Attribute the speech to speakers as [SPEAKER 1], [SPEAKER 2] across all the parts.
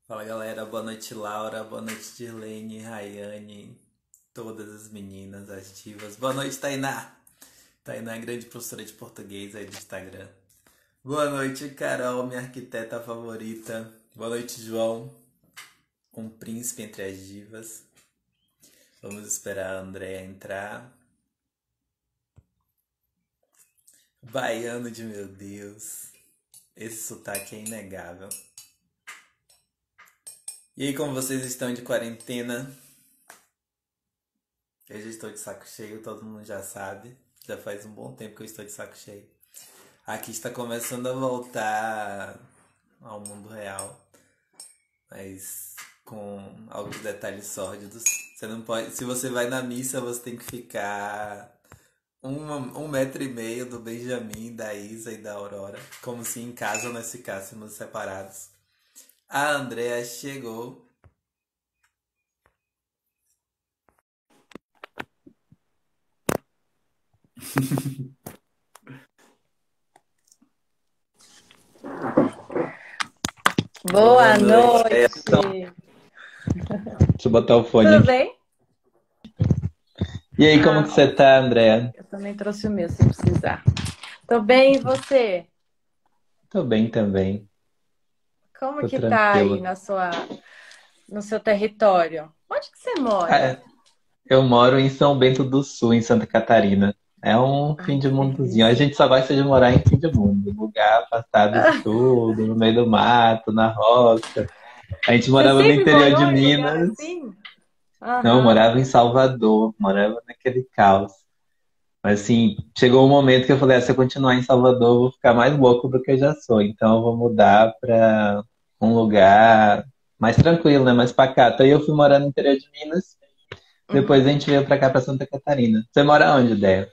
[SPEAKER 1] Fala galera, boa noite Laura, boa noite Dirlene, Rayane, todas as meninas ativas. Boa noite Tainá. Tainá é grande professora de português aí do Instagram. Boa noite Carol, minha arquiteta favorita. Boa noite João, um príncipe entre as divas. Vamos esperar a Andréa entrar. Baiano de meu Deus, esse sotaque é inegável. E aí, como vocês estão de quarentena? Eu já estou de saco cheio, todo mundo já sabe. Já faz um bom tempo que eu estou de saco cheio. Aqui está começando a voltar ao mundo real, mas com alguns detalhes sórdidos. Você não pode, se você vai na missa, você tem que ficar um metro e meio do Benjamin, da Isa e da Aurora, como se em casa nós ficássemos separados. A Andrea chegou.
[SPEAKER 2] Boa
[SPEAKER 1] Boa noite.
[SPEAKER 2] noite.
[SPEAKER 1] Deixa eu botar o
[SPEAKER 2] Tudo
[SPEAKER 1] fone.
[SPEAKER 2] bem?
[SPEAKER 1] E aí, como que
[SPEAKER 2] Ah,
[SPEAKER 1] você tá, Andrea?
[SPEAKER 2] eu também trouxe o meu, se precisar. Tô bem, e você?
[SPEAKER 1] Tô bem também.
[SPEAKER 2] Como
[SPEAKER 1] Tô
[SPEAKER 2] que tá aí
[SPEAKER 1] tranquilo.
[SPEAKER 2] no seu território? Onde que você mora?
[SPEAKER 1] Ah, eu moro em São Bento do Sul, em Santa Catarina. É um
[SPEAKER 2] Ai,
[SPEAKER 1] fim de
[SPEAKER 2] que
[SPEAKER 1] mundozinho. A
[SPEAKER 2] delícia.
[SPEAKER 1] gente só gosta de morar em fim de mundo, lugar afastado de tudo, no meio do mato, na roça. A gente
[SPEAKER 2] Você
[SPEAKER 1] morava no
[SPEAKER 2] sempre
[SPEAKER 1] interior de
[SPEAKER 2] morou em lugar
[SPEAKER 1] Minas.
[SPEAKER 2] assim?
[SPEAKER 1] Não, eu
[SPEAKER 2] Aham.
[SPEAKER 1] morava em Salvador, morava naquele caos. Mas assim, chegou um momento que eu falei, se eu continuar em Salvador, eu vou ficar mais louco do que eu já sou. Então eu vou mudar pra um lugar mais tranquilo, né? Mais pacato. Aí eu fui morar no interior de Minas. Depois a
[SPEAKER 2] Uhum.
[SPEAKER 1] gente veio pra cá, pra Santa Catarina. Você mora onde, Déia?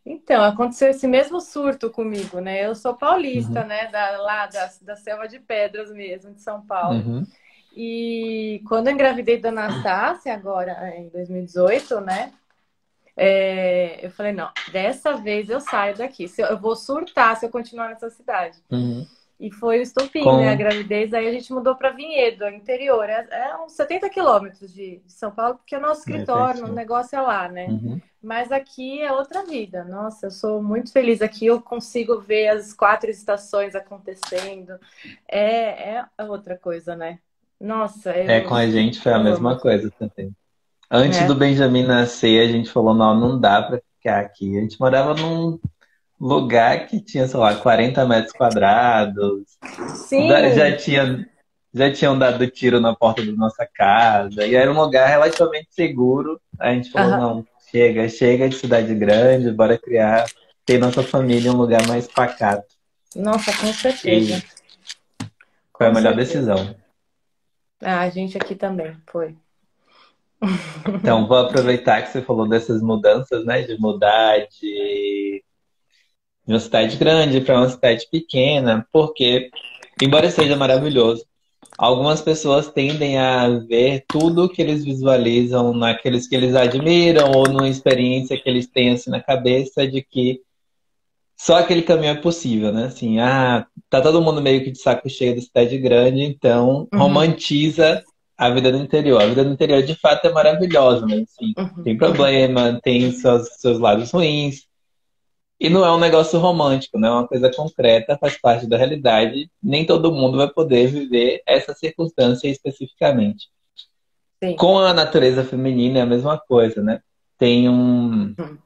[SPEAKER 2] Então, aconteceu esse mesmo surto comigo, né? Eu sou paulista,
[SPEAKER 1] Uhum,
[SPEAKER 2] né? Da Selva de Pedras mesmo, de São Paulo.
[SPEAKER 1] uhum,
[SPEAKER 2] E quando eu engravidei da Anastácia, agora em 2018, né? Eu falei, não, dessa vez eu saio daqui. Eu vou surtar se eu continuar nessa cidade.
[SPEAKER 1] uhum.
[SPEAKER 2] E foi o estopim, né? A
[SPEAKER 1] Com...
[SPEAKER 2] gravidez. Aí a gente mudou para Vinhedo, interior. É uns 70 quilômetros de São Paulo, porque o nosso
[SPEAKER 1] É
[SPEAKER 2] escritório, o
[SPEAKER 1] pertinho.
[SPEAKER 2] negócio é lá, né?
[SPEAKER 1] Uhum.
[SPEAKER 2] Mas aqui é outra vida. Nossa, eu sou muito feliz aqui. Eu consigo ver as 4 estações acontecendo. É outra coisa, né? Nossa,
[SPEAKER 1] É, com a gente foi a
[SPEAKER 2] eu amo.
[SPEAKER 1] mesma coisa também. Antes do
[SPEAKER 2] É.
[SPEAKER 1] Benjamin nascer, a gente falou, não, não dá pra ficar aqui. A gente morava num lugar que tinha, sei lá, 40 metros quadrados. Já
[SPEAKER 2] Sim.
[SPEAKER 1] já tinham dado tiro na porta da nossa casa. E era um lugar relativamente seguro. A gente falou,
[SPEAKER 2] Aham.
[SPEAKER 1] não, chega de cidade grande, bora criar, ter nossa família em um lugar mais pacato.
[SPEAKER 2] Nossa, com certeza.
[SPEAKER 1] E foi a
[SPEAKER 2] Com
[SPEAKER 1] melhor
[SPEAKER 2] certeza.
[SPEAKER 1] decisão.
[SPEAKER 2] Ah, a gente aqui também foi.
[SPEAKER 1] Então, vou aproveitar que você falou dessas mudanças, né? De mudar de uma cidade grande para uma cidade pequena, porque, embora seja maravilhoso, algumas pessoas tendem a ver tudo que eles visualizam naqueles que eles admiram ou numa experiência que eles têm assim na cabeça de que só aquele caminho é possível, né? Assim, tá todo mundo meio que de saco cheio da cidade grande, então
[SPEAKER 2] Uhum,
[SPEAKER 1] romantiza a vida do interior. A vida do interior de fato é maravilhosa, mas assim,
[SPEAKER 2] uhum,
[SPEAKER 1] tem
[SPEAKER 2] uhum.
[SPEAKER 1] problema, tem seus lados ruins. E não é um negócio romântico, não é uma coisa concreta, faz parte da realidade. Nem todo mundo vai poder viver essa circunstância especificamente.
[SPEAKER 2] Sim.
[SPEAKER 1] Com a natureza feminina é a mesma coisa, né? Tem um.
[SPEAKER 2] Uhum,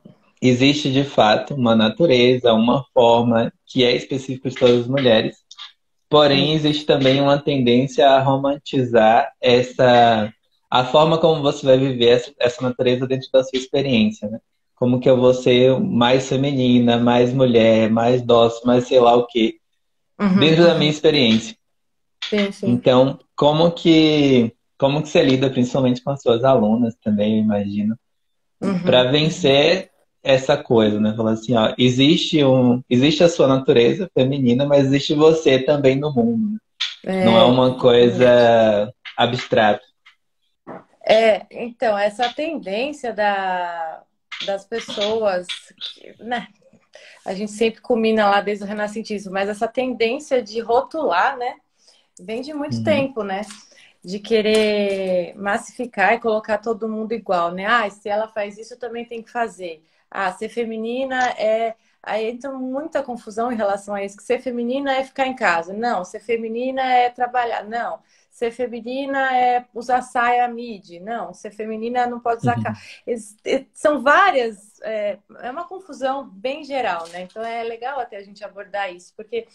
[SPEAKER 1] Existe de fato uma natureza, uma forma que é específica de todas as mulheres, porém
[SPEAKER 2] uhum.
[SPEAKER 1] existe também uma tendência a romantizar a forma como você vai viver essa natureza dentro da sua experiência, né? Como que eu vou ser mais feminina, mais mulher, mais dócil, mais sei lá o quê,
[SPEAKER 2] Uhum,
[SPEAKER 1] dentro da minha
[SPEAKER 2] uhum.
[SPEAKER 1] experiência.
[SPEAKER 2] Sim, sim.
[SPEAKER 1] Então, como que você lida principalmente com as suas alunas também, eu imagino,
[SPEAKER 2] Uhum,
[SPEAKER 1] para
[SPEAKER 2] uhum.
[SPEAKER 1] vencer essa coisa, né? Falar assim, ó, existe a sua natureza feminina, mas existe você também no mundo. Não é uma
[SPEAKER 2] Exatamente.
[SPEAKER 1] coisa abstrata.
[SPEAKER 2] Então, essa tendência das pessoas, né? A gente sempre culmina lá desde o renascentismo, mas essa tendência de rotular, né? vem de muito
[SPEAKER 3] Uhum.
[SPEAKER 2] tempo, né? De querer massificar e colocar todo mundo igual, né? Ah, se ela faz isso, eu também tenho que fazer. Ah, ser feminina é. Aí entra muita confusão em relação a isso, que ser feminina é ficar em casa. Não, ser feminina é trabalhar. Não, ser feminina é usar saia midi. Não, ser feminina não pode usar. São várias. É uma confusão bem geral, né? Então é legal até a gente abordar isso, porque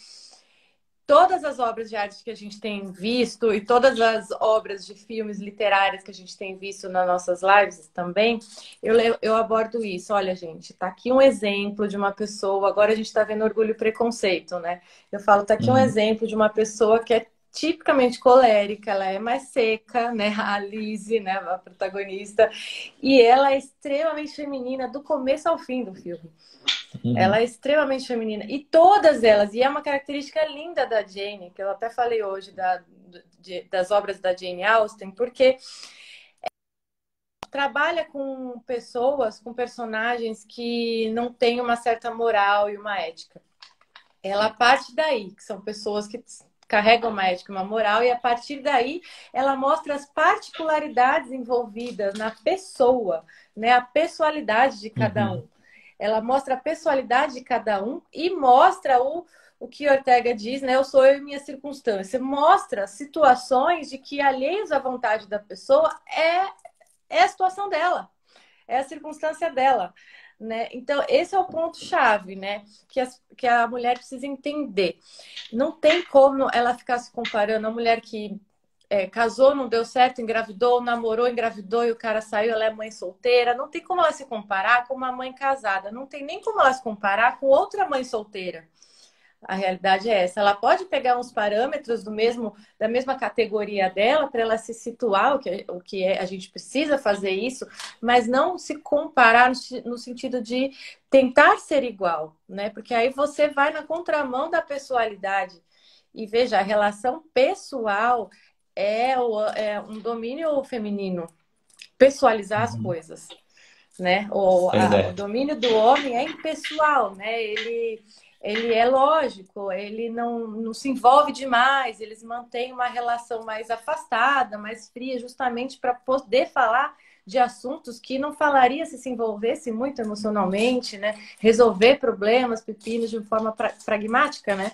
[SPEAKER 2] todas as obras de arte que a gente tem visto e todas as obras de filmes literários que a gente tem visto nas nossas lives também, eu abordo isso. Olha, gente, tá aqui um exemplo de uma pessoa. Agora a gente está vendo Orgulho e Preconceito, né? Eu falo, tá aqui um
[SPEAKER 3] Uhum.
[SPEAKER 2] exemplo de uma pessoa que é tipicamente colérica, ela é mais seca, né? A Lizzie, né? A protagonista, e ela é extremamente feminina do começo ao fim do filme. Ela
[SPEAKER 3] Uhum.
[SPEAKER 2] é extremamente feminina. E todas elas, e é uma característica linda da Jane, que eu até falei hoje das obras da Jane Austen, porque trabalha com pessoas, com personagens que não têm uma certa moral e uma ética. Ela parte daí, que são pessoas que carregam uma ética e uma moral, e a partir daí ela mostra as particularidades envolvidas na pessoa, né? A pessoalidade de cada
[SPEAKER 3] Uhum.
[SPEAKER 2] um. Ela mostra a pessoalidade de cada um e mostra o que Ortega diz, né? Eu sou eu e minha circunstância. Mostra situações de que, alheios à vontade da pessoa, é a situação dela, é a circunstância dela. Né? Então, esse é o ponto-chave, né? Que a mulher precisa entender. Não tem como ela ficar se comparando. A mulher que casou, não deu certo, engravidou, namorou, engravidou e o cara saiu, ela é mãe solteira. Não tem como ela se comparar com uma mãe casada. Não tem nem como ela se comparar com outra mãe solteira. A realidade é essa. Ela pode pegar uns parâmetros da mesma categoria dela para ela se situar, o que é, a gente precisa fazer isso, mas não se comparar no sentido de tentar ser igual, né? Porque aí você vai na contramão da pessoalidade. E veja, a relação pessoal é um domínio feminino, pessoalizar as
[SPEAKER 3] Uhum.
[SPEAKER 2] coisas, né? O
[SPEAKER 3] Verdade.
[SPEAKER 2] domínio do homem é impessoal, né? Ele é lógico, ele não se envolve demais, eles mantêm uma relação mais afastada, mais fria, justamente para poder falar de assuntos que não falaria se envolvesse muito emocionalmente, né? Resolver problemas, pepinos de forma pragmática, né?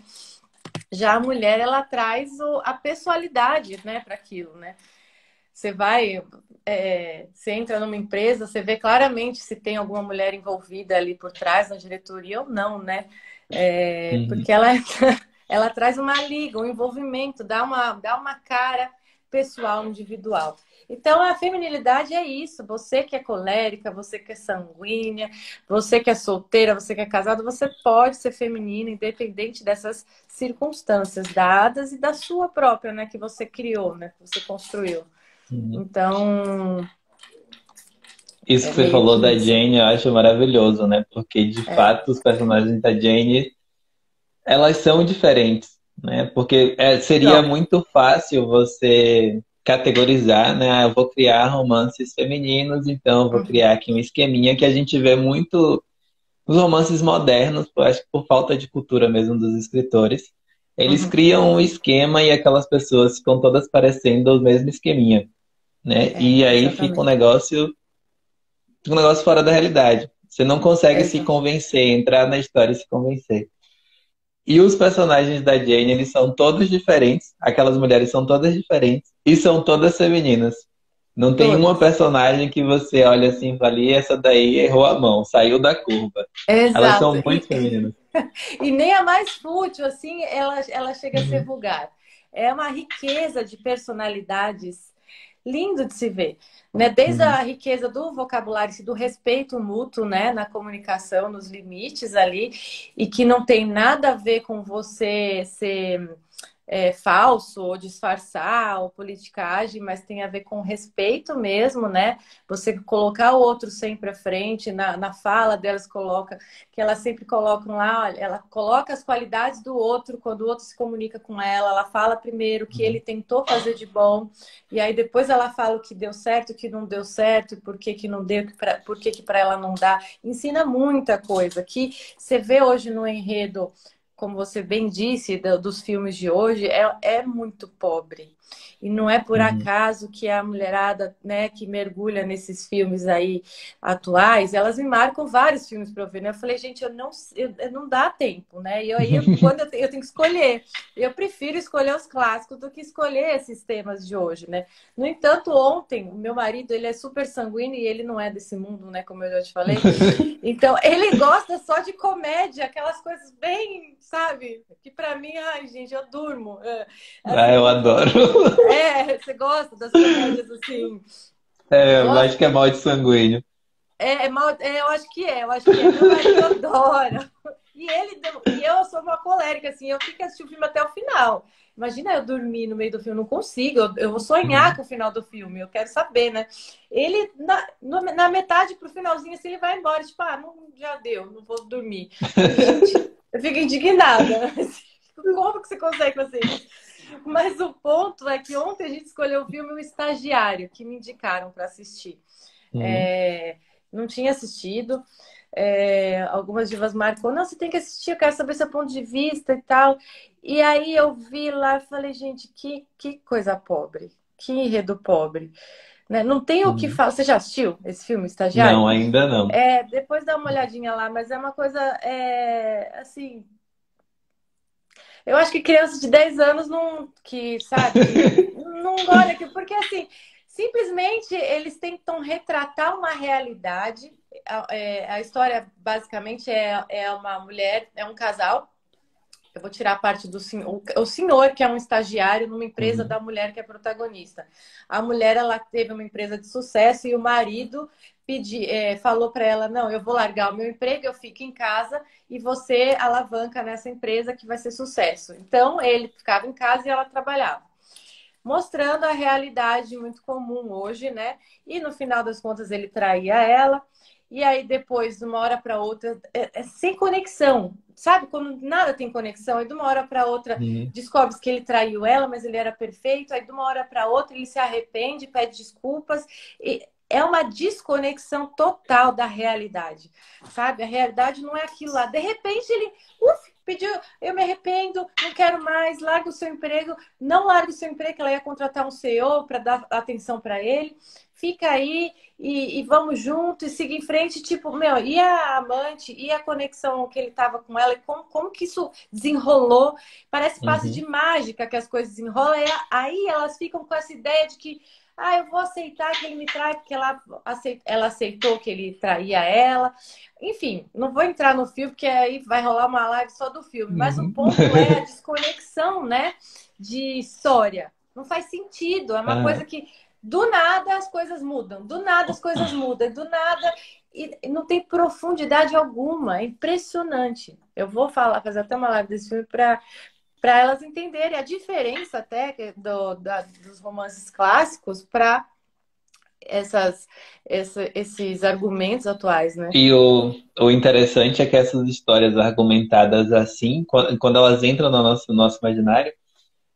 [SPEAKER 2] Já a mulher, ela traz a pessoalidade, né, para aquilo, né? Você vai, você entra numa empresa, você vê claramente se tem alguma mulher envolvida ali por trás na diretoria ou não, né?
[SPEAKER 3] Uhum.
[SPEAKER 2] Porque ela traz uma liga, um envolvimento, dá uma cara pessoal, individual. Então, a feminilidade é isso. Você que é colérica, você que é sanguínea, você que é solteira, você que é casada, você pode ser feminina, independente dessas circunstâncias dadas e da sua própria, né? Que você criou, né? Que você construiu.
[SPEAKER 3] Uhum.
[SPEAKER 2] Então,
[SPEAKER 3] Isso
[SPEAKER 2] é
[SPEAKER 3] que você
[SPEAKER 2] meio
[SPEAKER 3] falou
[SPEAKER 2] que
[SPEAKER 3] da
[SPEAKER 2] isso.
[SPEAKER 3] Jane eu acho maravilhoso, né? Porque de
[SPEAKER 2] É.
[SPEAKER 3] fato os personagens da Jane, elas são diferentes, né? Porque seria
[SPEAKER 2] Então,
[SPEAKER 3] muito fácil você categorizar, né? Ah, eu vou criar romances femininos, então eu vou
[SPEAKER 2] uhum,
[SPEAKER 3] criar aqui um esqueminha que a gente vê muito nos romances modernos, eu acho que por falta de cultura mesmo dos escritores. Eles
[SPEAKER 2] uhum,
[SPEAKER 3] criam um esquema e aquelas pessoas ficam todas parecendo o mesmo esqueminha, né? E aí
[SPEAKER 2] exatamente.
[SPEAKER 3] fica um negócio fora da realidade. Você não consegue se
[SPEAKER 2] Exato.
[SPEAKER 3] convencer, entrar na história e se convencer. E os personagens da Jane, eles são todos diferentes. Aquelas mulheres são todas diferentes. E são todas femininas. Não tem uma
[SPEAKER 2] Todas.
[SPEAKER 3] personagem que você olha assim e fala, "Ih, essa daí errou a mão, saiu da curva." Elas
[SPEAKER 2] Exato.
[SPEAKER 3] são muito femininas.
[SPEAKER 2] E nem a mais fútil, assim, ela chega a ser
[SPEAKER 3] Uhum,
[SPEAKER 2] vulgar. É uma riqueza de personalidades lindo de se ver, né? Desde a
[SPEAKER 3] uhum,
[SPEAKER 2] riqueza do vocabulário e do respeito mútuo, né, na comunicação, nos limites ali, e que não tem nada a ver com você ser falso ou disfarçar ou politicagem, mas tem a ver com respeito mesmo, né? Você colocar o outro sempre à frente, na fala delas coloca, que elas sempre colocam lá, olha, ela coloca as qualidades do outro, quando o outro se comunica com ela fala primeiro o que ele
[SPEAKER 3] uhum,
[SPEAKER 2] tentou fazer de bom, e aí depois ela fala o que deu certo, o que não deu certo, por que que não deu, por que que para ela não dá. Ensina muita coisa que você vê hoje no enredo como você bem disse, dos filmes de hoje, é muito pobre. E não é por
[SPEAKER 3] Uhum.
[SPEAKER 2] acaso que a mulherada, né, que mergulha nesses filmes aí atuais, elas me marcam vários filmes para eu ver, né? Eu falei, gente, eu não dá tempo, né? E aí, quando eu tenho que escolher, eu prefiro escolher os clássicos do que escolher esses temas de hoje, né? No entanto, ontem, o meu marido, ele é super sanguíneo e ele não é desse mundo, né? Como eu já te falei. Então, ele gosta só de comédia, aquelas coisas bem, sabe? Que pra mim, ai, gente, eu durmo.
[SPEAKER 3] Ah,
[SPEAKER 2] Assim,
[SPEAKER 3] eu adoro.
[SPEAKER 2] você gosta das comédias assim?
[SPEAKER 3] Eu acho que é mal de sanguíneo.
[SPEAKER 2] Eu acho que é, eu acho que é. Meu marido adora. E eu sou uma colérica, assim, eu fico assistindo o filme até o final. Imagina eu dormir no meio do filme, eu não consigo, eu vou sonhar com o final do filme, eu quero saber, né? Ele, na metade pro finalzinho, assim, ele vai embora, tipo, não, já deu, não vou dormir. Gente, eu fico indignada. Como que você consegue fazer isso? Mas o ponto é que ontem a gente escolheu o filme O Estagiário, que me indicaram para assistir.
[SPEAKER 3] Uhum.
[SPEAKER 2] Não tinha assistido. Algumas divas marcou, não, você tem que assistir, eu quero saber seu ponto de vista e tal. E aí eu vi lá e falei, gente, que coisa pobre, que enredo pobre. Né? Não tem o que
[SPEAKER 3] Uhum.
[SPEAKER 2] falar. Você já assistiu esse filme, Estagiário?
[SPEAKER 3] Não, ainda não.
[SPEAKER 2] Depois dá uma olhadinha lá, mas é uma coisa assim. Eu acho que crianças de 10 anos sabe, que não olha aqui, porque assim, simplesmente eles tentam retratar uma realidade. A história basicamente é uma mulher, é um casal. Eu vou tirar a parte do senhor, o senhor que é um estagiário numa empresa
[SPEAKER 3] Uhum.
[SPEAKER 2] da mulher que é protagonista. A mulher, ela teve uma empresa de sucesso e o marido falou para ela, não, eu vou largar o meu emprego, eu fico em casa e você alavanca nessa empresa que vai ser sucesso. Então, ele ficava em casa e ela trabalhava. Mostrando a realidade muito comum hoje, né? E no final das contas ele traía ela. E aí depois, de uma hora para outra, sem conexão. Sabe quando nada tem conexão? Aí de uma hora para outra
[SPEAKER 3] Uhum.
[SPEAKER 2] descobre que ele traiu ela, mas ele era perfeito. Aí de uma hora para outra ele se arrepende, pede desculpas. E é uma desconexão total da realidade, sabe? A realidade não é aquilo lá. De repente ele, pediu, eu me arrependo, não quero mais, larga o seu emprego. Não larga o seu emprego, que ela ia contratar um CEO para dar atenção para ele. Fica aí e vamos junto e seguir em frente. Tipo, meu, e a amante, e a conexão que ele tava com ela, e como que isso desenrolou? Parece passe de
[SPEAKER 3] Uhum.
[SPEAKER 2] mágica que as coisas desenrolam. E aí elas ficam com essa ideia de que eu vou aceitar que ele me trai, porque ela aceitou que ele traía ela. Enfim, não vou entrar no filme, porque aí vai rolar uma live só do filme. Mas o
[SPEAKER 3] Uhum.
[SPEAKER 2] ponto é a desconexão, né, de história. Não faz sentido. É uma coisa
[SPEAKER 3] Aham.
[SPEAKER 2] que do nada as coisas mudam. Do nada as coisas mudam. Do nada. E não tem profundidade alguma. É impressionante. Eu vou fazer até uma live desse filme para elas entenderem a diferença até dos romances clássicos para esses argumentos atuais, né?
[SPEAKER 3] E o interessante é que essas histórias argumentadas assim, quando elas entram no nosso imaginário,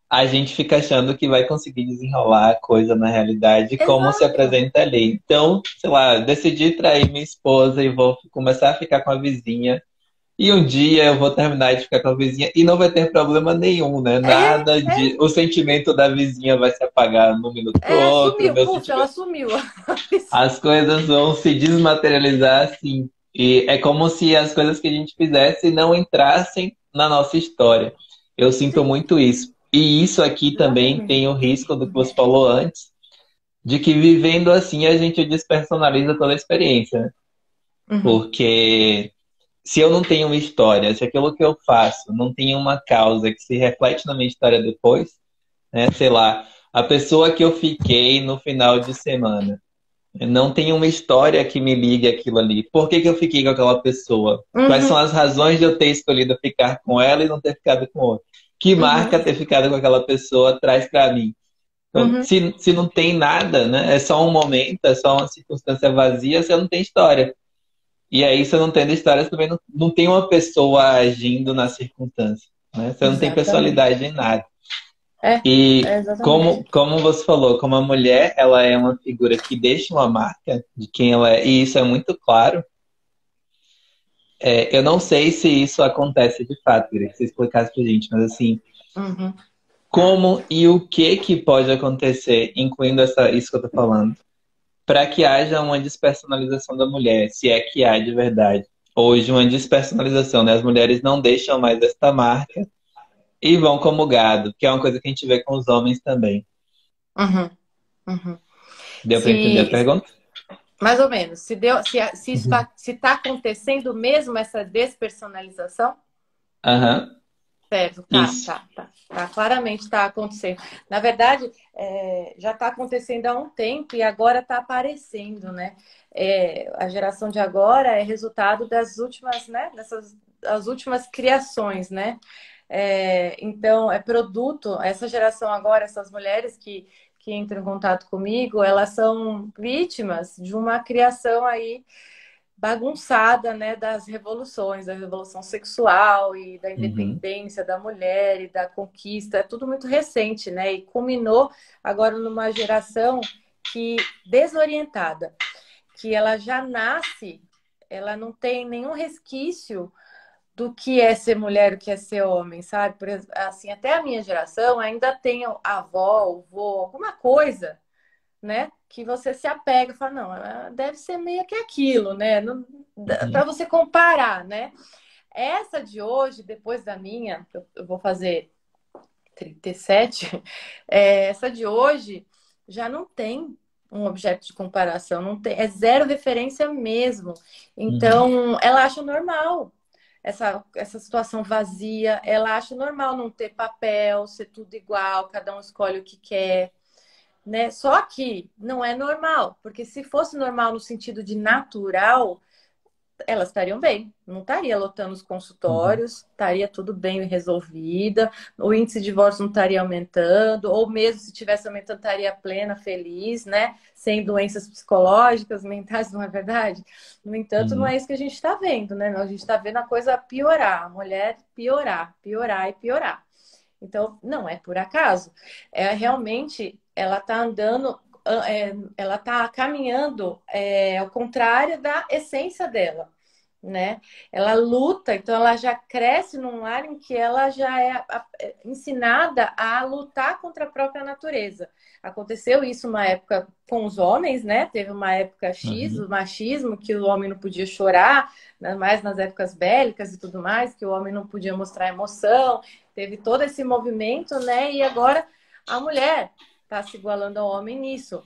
[SPEAKER 3] a gente fica achando que vai conseguir desenrolar a coisa na realidade como se
[SPEAKER 2] Exato.
[SPEAKER 3] apresenta ali. Então, sei lá, decidi trair minha esposa e vou começar a ficar com a vizinha. E um dia eu vou terminar de ficar com a vizinha e não vai ter problema nenhum, né? Nada de. O sentimento da vizinha vai se apagar de um minuto pro outro,
[SPEAKER 2] Sumiu.
[SPEAKER 3] meu
[SPEAKER 2] Puf, ela
[SPEAKER 3] sentimento.
[SPEAKER 2] sumiu.
[SPEAKER 3] As coisas vão se desmaterializar assim. E é como se as coisas que a gente fizesse não entrassem na nossa história. Eu sinto
[SPEAKER 2] Sim,
[SPEAKER 3] muito isso. E isso aqui também
[SPEAKER 2] exatamente.
[SPEAKER 3] tem o risco do que você falou antes, de que vivendo assim a gente despersonaliza toda a experiência, né?
[SPEAKER 2] Uhum.
[SPEAKER 3] Porque se eu não tenho uma história, se aquilo que eu faço não tem uma causa que se reflete na minha história depois, né? Sei lá, a pessoa que eu fiquei no final de semana não tem uma história que me ligue aquilo ali. Por que que eu fiquei com aquela pessoa? Quais são
[SPEAKER 2] Uhum.
[SPEAKER 3] as razões de eu ter escolhido ficar com ela e não ter ficado com outra? Que marca
[SPEAKER 2] Uhum.
[SPEAKER 3] ter ficado com aquela pessoa traz para mim? Então,
[SPEAKER 2] Uhum.
[SPEAKER 3] se não tem nada, né? É só um momento, é só uma circunstância vazia, você não tem história. E aí, você não tendo história, você também não tem uma pessoa agindo na circunstância, né? Você não tem
[SPEAKER 2] Exatamente.
[SPEAKER 3] personalidade em nada.
[SPEAKER 2] É,
[SPEAKER 3] E
[SPEAKER 2] exatamente.
[SPEAKER 3] como você falou, como a mulher, ela é uma figura que deixa uma marca de quem ela é, e isso é muito claro. Eu não sei se isso acontece de fato, queria que você explicasse pra gente, mas assim,
[SPEAKER 2] Uhum,
[SPEAKER 3] como e o que pode acontecer, incluindo isso que eu tô falando, para que haja uma despersonalização da mulher, se é que há de verdade. Hoje, uma despersonalização, né? As mulheres não deixam mais esta marca e vão como gado, que é uma coisa que a gente vê com os homens também.
[SPEAKER 2] uhum, uhum.
[SPEAKER 3] Deu para entender a
[SPEAKER 2] Se,
[SPEAKER 3] pergunta?
[SPEAKER 2] mais ou menos, se isso se tá acontecendo mesmo essa despersonalização?
[SPEAKER 3] Aham,
[SPEAKER 2] Certo,
[SPEAKER 3] isso.
[SPEAKER 2] claramente está acontecendo. Na verdade, já está acontecendo há um tempo e agora está aparecendo, né? A geração de agora é resultado das últimas, né? As últimas criações, né? Então, é produto, essa geração agora, essas mulheres que entram em contato comigo, elas são vítimas de uma criação aí bagunçada, né, das revoluções, da revolução sexual e da
[SPEAKER 3] Uhum,
[SPEAKER 2] independência da mulher e da conquista, é tudo muito recente, né? E culminou agora numa geração que desorientada, que ela já nasce, ela não tem nenhum resquício do que é ser mulher, o que é ser homem, sabe? Assim, até a minha geração ainda tem a avó, o vô, alguma coisa, né? Que você se apega e fala, não, deve ser meio que aquilo, né? Para
[SPEAKER 3] uhum,
[SPEAKER 2] você comparar, né? Essa de hoje, depois da minha, eu vou fazer 37, essa de hoje já não tem um objeto de comparação, não tem, é zero referência mesmo.
[SPEAKER 3] uhum,
[SPEAKER 2] Então, ela acha normal essa situação vazia, ela acha normal não ter papel, ser tudo igual, cada um escolhe o que quer, né? Só que não é normal, porque se fosse normal no sentido de natural, elas estariam bem, não estaria lotando os
[SPEAKER 3] uhum,
[SPEAKER 2] consultórios, estaria tudo bem resolvida, o índice de divórcio não estaria aumentando, ou mesmo se tivesse aumentando, estaria plena, feliz, né? Sem doenças psicológicas, mentais, não é verdade? No entanto, não é
[SPEAKER 3] uhum,
[SPEAKER 2] isso que a gente está vendo, né? A gente está vendo a coisa piorar, a mulher piorar, piorar e piorar. Então, não é por acaso. Realmente, ela está andando, ela está caminhando ao contrário da essência dela, né? Ela luta, então ela já cresce num lar em que ela já é ensinada a lutar contra a própria natureza. Aconteceu isso uma época com os homens, né? Teve uma época X,
[SPEAKER 3] uhum,
[SPEAKER 2] o machismo, que o homem não podia chorar, né? Mais nas épocas bélicas e tudo mais, que o homem não podia mostrar emoção. Teve todo esse movimento, né? E agora a mulher está se igualando ao homem nisso.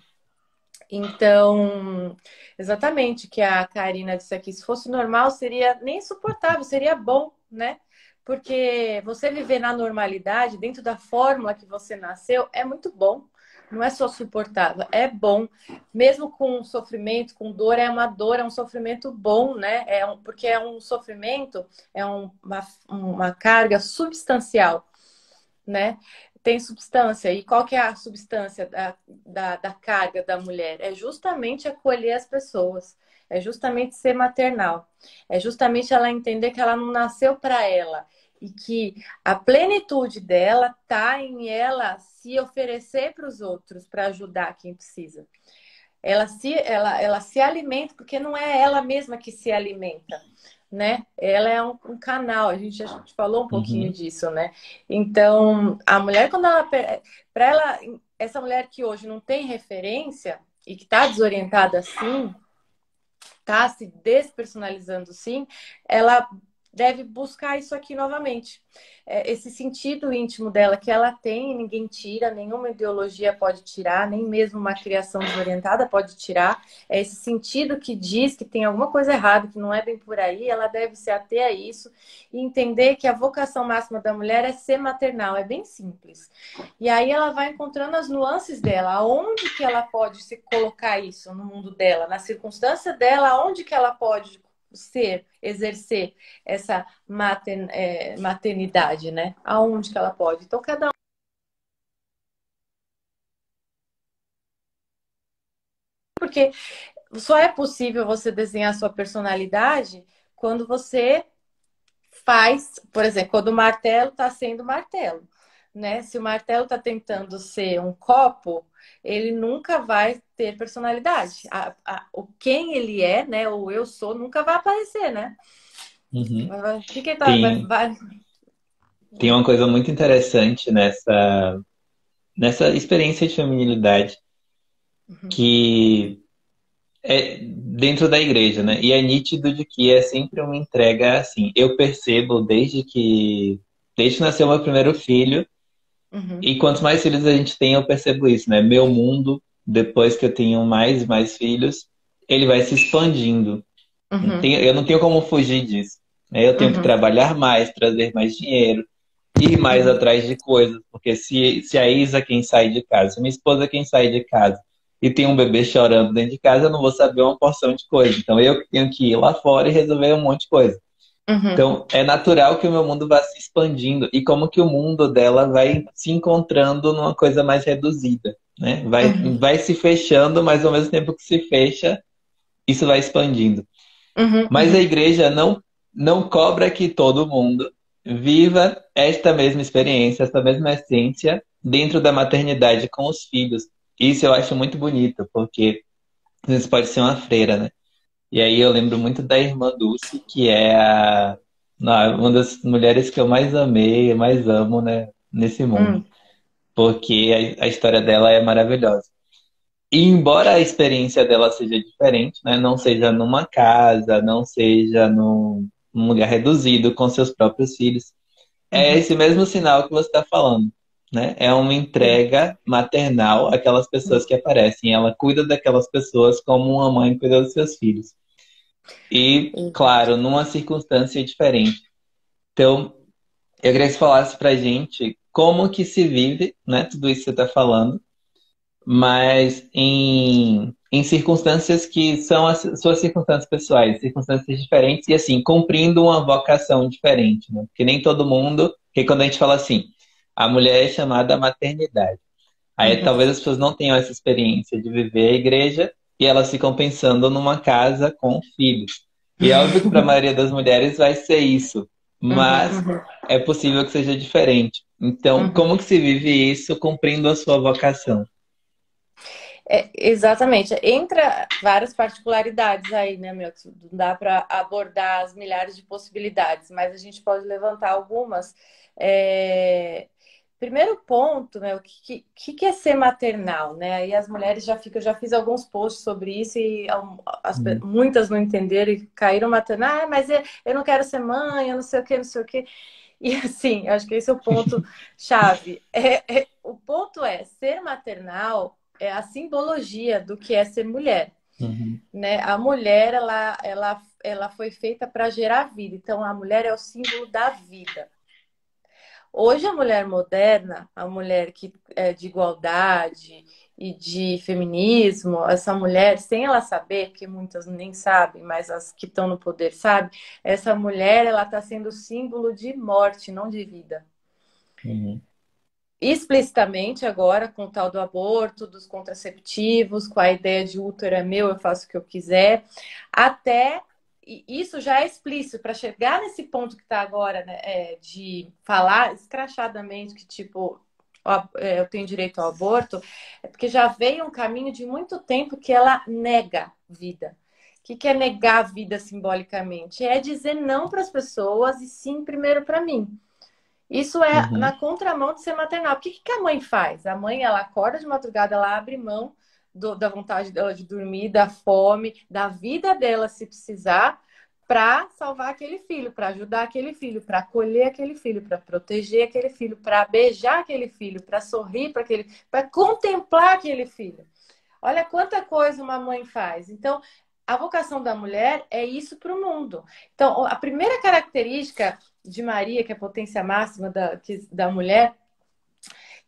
[SPEAKER 2] Então, exatamente o que a Karina disse aqui, se fosse normal, seria nem insuportável, seria bom, né? Porque você viver na normalidade, dentro da fórmula que você nasceu, é muito bom. Não é só suportável, é bom. Mesmo com sofrimento, com dor, é um sofrimento bom, né? Porque é um sofrimento, uma carga substancial, né? Tem substância. E qual que é a substância da carga da mulher? É justamente acolher as pessoas. É justamente ser maternal. É justamente ela entender que ela não nasceu para ela. E que a plenitude dela está em ela se oferecer para os outros, para ajudar quem precisa. Ela se alimenta porque não é ela mesma que se alimenta, né? Ela é um canal, a gente falou um pouquinho
[SPEAKER 3] uhum,
[SPEAKER 2] disso, né? Então, a mulher, quando ela. Para ela, essa mulher que hoje não tem referência e que está desorientada assim, está se despersonalizando sim, ela deve buscar isso aqui novamente. Esse sentido íntimo dela que ela tem, ninguém tira, nenhuma ideologia pode tirar, nem mesmo uma criação desorientada pode tirar. É esse sentido que diz que tem alguma coisa errada, que não é bem por aí, ela deve se ater a isso e entender que a vocação máxima da mulher é ser maternal, é bem simples. E aí ela vai encontrando as nuances dela, aonde que ela pode se colocar isso no mundo dela, na circunstância dela, aonde que ela pode exercer essa maternidade, né? Aonde que ela pode. Então, cada um. Porque só é possível você desenhar sua personalidade quando você faz, por exemplo, quando o martelo está sendo martelo, né? Se o martelo está tentando ser um copo, ele nunca vai ter personalidade. O quem ele é, né? O eu sou, nunca vai aparecer, né?
[SPEAKER 3] Uhum.
[SPEAKER 2] O que que tá,
[SPEAKER 3] Tem, tem uma coisa muito interessante nessa experiência de feminilidade
[SPEAKER 2] Uhum,
[SPEAKER 3] que é dentro da igreja, né? E é nítido de que é sempre uma entrega assim. Eu percebo desde que nasceu meu primeiro filho,
[SPEAKER 2] uhum,
[SPEAKER 3] e quanto mais filhos a gente tem, eu percebo isso, né? Meu mundo, depois que eu tenho mais e mais filhos, ele vai se expandindo.
[SPEAKER 2] uhum,
[SPEAKER 3] Eu não tenho como fugir disso, né? Eu tenho que
[SPEAKER 2] uhum,
[SPEAKER 3] trabalhar mais, trazer mais dinheiro, ir mais
[SPEAKER 2] uhum,
[SPEAKER 3] atrás de coisas, porque se a Isa é quem sai de casa, se minha esposa é quem sai de casa e tem um bebê chorando dentro de casa, eu não vou saber uma porção de coisa. Então eu que tenho que ir lá fora e resolver um monte de coisa.
[SPEAKER 2] uhum,
[SPEAKER 3] Então é natural que o meu mundo vá se expandindo e como que o mundo dela vai se encontrando numa coisa mais reduzida, né?
[SPEAKER 2] uhum,
[SPEAKER 3] Vai se fechando, mas ao mesmo tempo que se fecha, isso vai expandindo.
[SPEAKER 2] uhum,
[SPEAKER 3] Mas a
[SPEAKER 2] uhum,
[SPEAKER 3] igreja não cobra que todo mundo viva esta mesma experiência, esta mesma essência dentro da maternidade com os filhos. Isso eu acho muito bonito, porque isso pode ser uma freira, né? E aí eu lembro muito da irmã Dulce, que é uma das mulheres que eu mais amei, mais amo, né, nesse mundo.
[SPEAKER 2] uhum,
[SPEAKER 3] Porque a história dela é maravilhosa. E embora a experiência dela seja diferente, né? Não seja numa casa, não seja num lugar reduzido com seus próprios filhos, é
[SPEAKER 2] uhum.
[SPEAKER 3] esse mesmo sinal que você está falando, né? É uma entrega maternal àquelas pessoas que aparecem. Ela cuida daquelas pessoas como uma mãe cuida dos seus filhos. E, claro, numa circunstância diferente. Então, eu queria que você falasse pra gente como que se vive, né? Tudo isso que você está falando mas em circunstâncias que são as suas circunstâncias pessoais, circunstâncias diferentes e assim, cumprindo uma vocação diferente, né? Porque nem todo mundo, porque quando a gente fala assim, a mulher é chamada à maternidade. Aí
[SPEAKER 2] Uhum.
[SPEAKER 3] talvez as pessoas não tenham essa experiência de viver a igreja e elas ficam pensando numa casa com filhos. E é óbvio que para a maioria das mulheres vai ser isso,
[SPEAKER 2] Uhum,
[SPEAKER 3] mas
[SPEAKER 2] uhum,
[SPEAKER 3] é possível que seja diferente. Então,
[SPEAKER 2] uhum.
[SPEAKER 3] como que se vive isso cumprindo a sua vocação?
[SPEAKER 2] Exatamente. Entra várias particularidades aí, né, meu? Que não dá para abordar as milhares de possibilidades, mas a gente pode levantar algumas. É, Primeiro ponto, né? O que é ser maternal, né? Aí as mulheres já ficam, eu já fiz alguns posts sobre isso e
[SPEAKER 3] Uhum.
[SPEAKER 2] muitas não entenderam e caíram matando. Ah, mas eu não quero ser mãe, eu não sei o que, não sei o que. E assim, eu acho que esse é o ponto chave. O ponto é, ser maternal é a simbologia do que é ser mulher,
[SPEAKER 3] Uhum.
[SPEAKER 2] né? A mulher, ela foi feita para gerar vida. Então, a mulher é o símbolo da vida. Hoje, a mulher moderna, a mulher que é de igualdade e de feminismo, essa mulher, sem ela saber, porque muitas nem sabem, mas as que estão no poder sabem, essa mulher, ela está sendo símbolo de morte, não de vida.
[SPEAKER 3] Uhum.
[SPEAKER 2] Explicitamente agora com o tal do aborto, dos contraceptivos, com a ideia de útero é meu, eu faço o que eu quiser, até e isso já é explícito para chegar nesse ponto que está agora, né, de falar escrachadamente que tipo eu tenho direito ao aborto, é porque já veio um caminho de muito tempo que ela nega vida. O que é negar a vida simbolicamente? É dizer não para as pessoas e sim primeiro para mim. Isso é na
[SPEAKER 3] Uhum.
[SPEAKER 2] contramão de ser maternal. O que a mãe faz? A mãe, ela acorda de madrugada, ela abre mão da vontade dela de dormir, da fome, da vida dela, se precisar, para salvar aquele filho, para ajudar aquele filho, para acolher aquele filho, para proteger aquele filho, para beijar aquele filho, para sorrir para aquele, para contemplar aquele filho. Olha quanta coisa uma mãe faz. Então, a vocação da mulher é isso para o mundo. Então, a primeira característica de Maria, que é a potência máxima da mulher,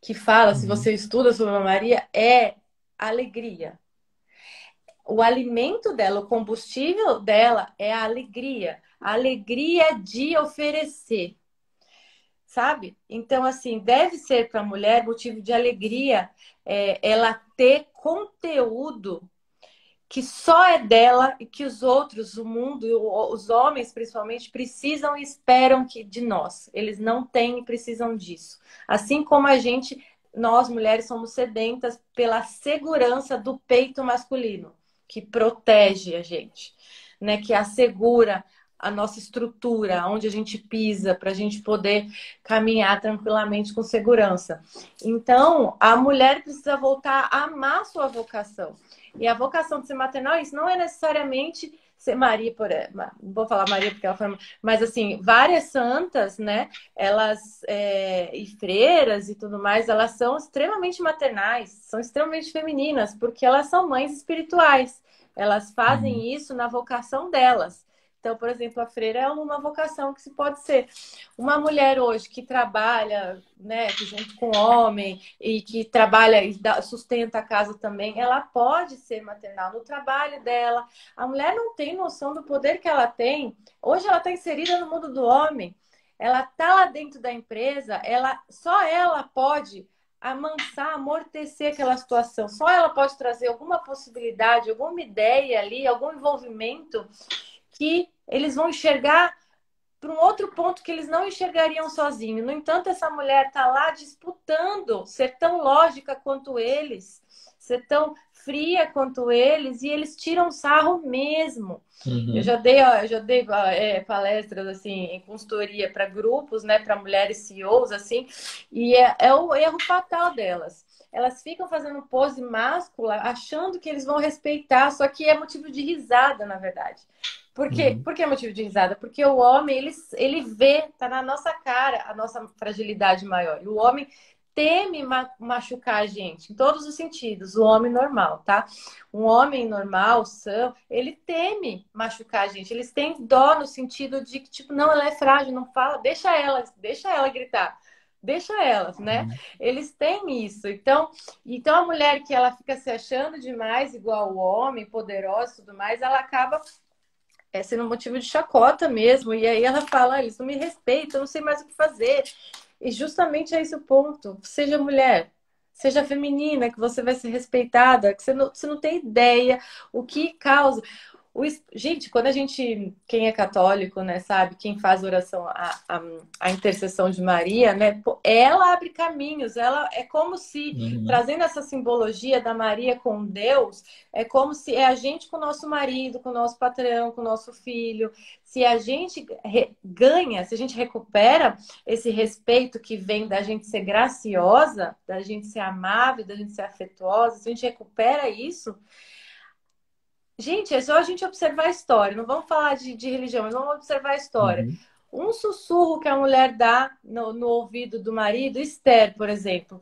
[SPEAKER 2] que fala, se
[SPEAKER 3] Uhum.
[SPEAKER 2] você estuda sobre a Maria, é alegria. O alimento dela, o combustível dela é a alegria de oferecer, sabe? Então, assim, deve ser para a mulher motivo de alegria ela ter conteúdo que só é dela e que os outros, o mundo, os homens principalmente, precisam e esperam de nós. Eles não têm e precisam disso. Assim como a gente, nós mulheres, somos sedentas pela segurança do peito masculino, que protege a gente, né? Que assegura a nossa estrutura, onde a gente pisa, para a gente poder caminhar tranquilamente com segurança. Então, a mulher precisa voltar a amar a sua vocação. E a vocação de ser maternal, isso não é necessariamente ser Maria, não vou falar Maria porque ela foi, mas assim, várias santas, né? Elas, e freiras e tudo mais, elas são extremamente maternais, são extremamente femininas, porque elas são mães espirituais. Elas fazem isso na vocação delas. Então, por exemplo, a freira é uma vocação que se pode ser. Uma mulher hoje que trabalha, né, junto com o homem e que trabalha e sustenta a casa também, ela pode ser maternal no trabalho dela. A mulher não tem noção do poder que ela tem. Hoje ela está inserida no mundo do homem. Ela está lá dentro da empresa, só ela pode amansar, amortecer aquela situação. Só ela pode trazer alguma possibilidade, alguma ideia ali, algum envolvimento que eles vão enxergar para um outro ponto que eles não enxergariam sozinhos. No entanto, essa mulher está lá disputando ser tão lógica quanto eles, ser tão fria quanto eles, e eles tiram sarro mesmo. Eu já dei palestras assim, em consultoria para grupos, né, para mulheres CEOs, assim, e é o erro fatal delas. Elas ficam fazendo pose máscula, achando que eles vão respeitar, só que é motivo de risada, na verdade. Por quê? Por que é motivo de risada? Porque o homem, ele vê, tá na nossa cara, a nossa fragilidade maior. E o homem teme machucar a gente, em todos os sentidos. O homem normal, tá? Um homem normal, são, ele teme machucar a gente. Eles têm dó no sentido de que, tipo, não, ela é frágil, não fala, deixa ela gritar. Deixa elas, né? Eles têm isso. Então a mulher que ela fica se achando demais, igual o homem, poderosa e tudo mais, ela acaba sendo um motivo de chacota mesmo. E aí ela fala, eles não me respeitam, eu não sei mais o que fazer. E justamente é esse o ponto. Seja mulher, seja feminina, que você vai ser respeitada, que você não tem ideia o que causa. Gente, quem é católico, né, sabe, quem faz oração, a intercessão de Maria, né, ela abre caminhos, ela é como se, trazendo essa simbologia da Maria com Deus, é como se é a gente com o nosso marido, com o nosso patrão, com o nosso filho. Se a gente ganha, se a gente recupera esse respeito que vem da gente ser graciosa, da gente ser amável, da gente ser afetuosa, se a gente recupera isso. Gente, é só a gente observar a história. Não vamos falar de religião, mas vamos observar a história. Um sussurro que a mulher dá no ouvido do marido, Esther, por exemplo.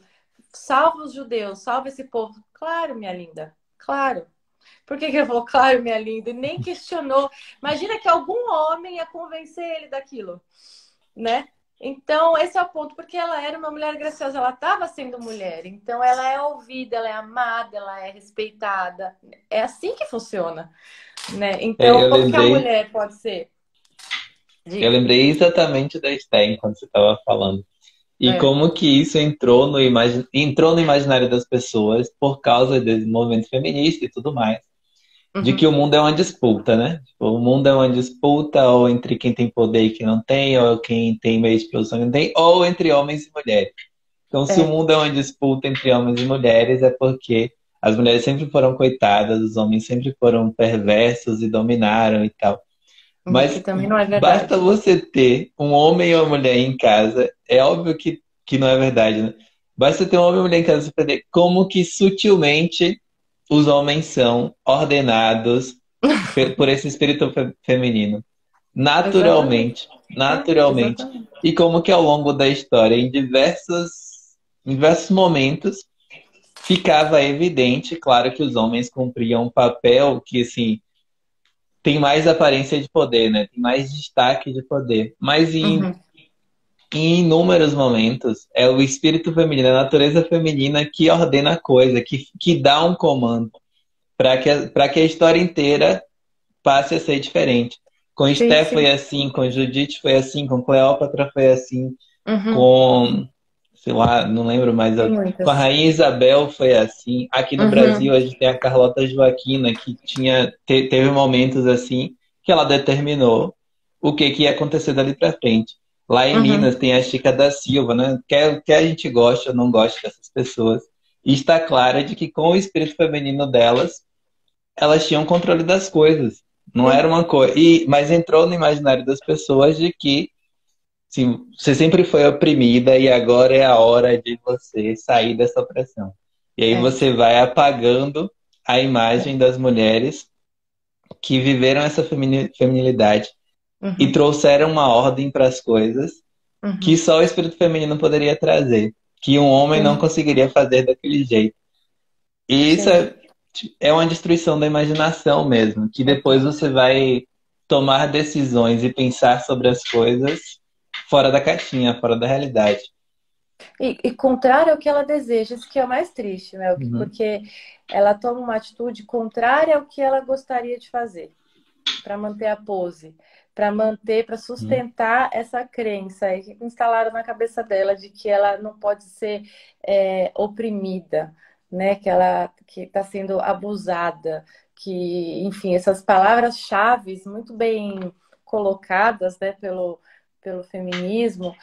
[SPEAKER 2] Salva os judeus, salva esse povo. Claro, minha linda, claro. Por que ele falou, claro, minha linda? E nem questionou. Imagina que algum homem ia convencer ele daquilo, né? Então, esse é o ponto, porque ela era uma mulher graciosa, ela estava sendo mulher, então ela é ouvida, ela é amada, ela é respeitada. É assim que funciona, né? Então, como que a mulher pode ser?
[SPEAKER 3] Eu lembrei exatamente da Esther quando você estava falando. E como que isso entrou no imaginário das pessoas por causa do movimento feminista e tudo mais. De que o mundo é uma disputa, né? O mundo é uma disputa ou entre quem tem poder e quem não tem, ou quem tem meio de produção e não tem, ou entre homens e mulheres. Então, se o mundo é uma disputa entre homens e mulheres, é porque as mulheres sempre foram coitadas, os homens sempre foram perversos e dominaram e tal. Mas
[SPEAKER 2] também não é verdade.
[SPEAKER 3] Basta você ter um homem ou uma mulher em casa, é óbvio que não é verdade, né? Basta ter um homem ou uma mulher em casa para entender como que sutilmente os homens são ordenados por esse espírito feminino. Naturalmente. Naturalmente. E como que ao longo da história, em diversos momentos, ficava evidente, claro, que os homens cumpriam um papel que, assim, tem mais aparência de poder, né? Tem mais destaque de poder. Mas em inúmeros momentos, é o espírito feminino, a natureza feminina que ordena a coisa, que dá um comando para que a história inteira passe a ser diferente. Com Esther foi assim, com Judite foi assim, com Cleópatra foi assim, com, sei lá, não lembro mais, com a Rainha Isabel foi assim. Aqui no Brasil a gente tem a Carlota Joaquina, que teve momentos assim, que ela determinou o que ia acontecer dali para frente. Lá em Minas tem a Chica da Silva, né? Quer a gente goste ou não goste dessas pessoas. E está claro de que com o espírito feminino delas, elas tinham controle das coisas. Não era uma coisa. Mas entrou no imaginário das pessoas de que sim, você sempre foi oprimida e agora é a hora de você sair dessa opressão. E aí
[SPEAKER 2] É.
[SPEAKER 3] você vai apagando a imagem das mulheres que viveram essa feminilidade e
[SPEAKER 2] Uhum,
[SPEAKER 3] trouxeram uma ordem para as coisas que
[SPEAKER 2] uhum.
[SPEAKER 3] só o espírito feminino poderia trazer, que um homem não
[SPEAKER 2] Sim,
[SPEAKER 3] conseguiria fazer daquele jeito. E isso
[SPEAKER 2] sim.
[SPEAKER 3] é uma destruição da imaginação mesmo, que depois
[SPEAKER 2] Total.
[SPEAKER 3] você vai tomar decisões e pensar sobre as coisas fora da caixinha, fora da realidade.
[SPEAKER 2] E contrário ao que ela deseja, isso que é o mais triste, Melk,
[SPEAKER 3] Uhum,
[SPEAKER 2] porque ela toma uma atitude contrária ao que ela gostaria de fazer, para manter a pose, para manter, para
[SPEAKER 3] uhum,
[SPEAKER 2] sustentar essa crença aí que instalaram na cabeça dela de que ela não pode ser oprimida, né? Que ela que está sendo abusada, que, enfim, essas palavras-chave muito bem colocadas, né, pelo feminismo,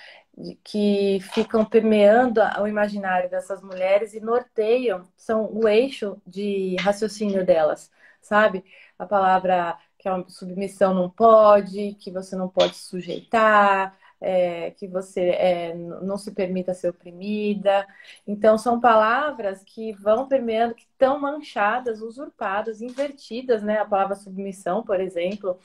[SPEAKER 2] que ficam permeando o imaginário dessas mulheres e norteiam, são o eixo de raciocínio delas, sabe? A palavra que a submissão não pode, que você não pode se sujeitar, que você não se permita ser oprimida. Então, são palavras que vão permeando, que estão manchadas, usurpadas, invertidas, né? A palavra submissão, por exemplo,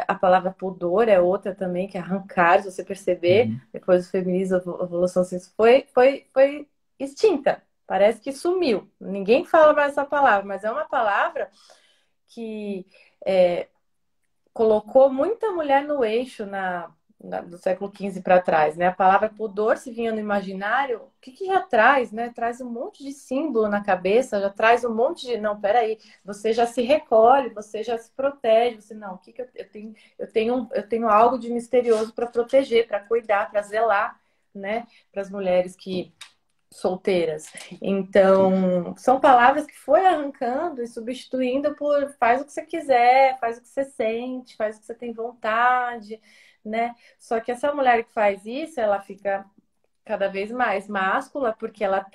[SPEAKER 2] a palavra pudor é outra também, que é arrancar, se você perceber,
[SPEAKER 3] uhum.
[SPEAKER 2] depois do feminismo, a evolução foi extinta. Parece que sumiu. Ninguém fala mais essa palavra, mas é uma palavra que é, colocou muita mulher no eixo do século XV para trás, né? A palavra pudor, se vinha no imaginário, o que já traz, né? Traz um monte de símbolo na cabeça, já traz um monte de... Não, peraí, você já se recolhe, você já se protege, você, não, o que eu tenho? Eu tenho algo de misterioso para proteger, para cuidar, para zelar, né? Para as mulheres que solteiras. Então, são palavras que foi arrancando e substituindo por faz o que você quiser, faz o que você sente, faz o que você tem vontade, né? Só que essa mulher que faz isso, ela fica cada vez mais máscula, porque ela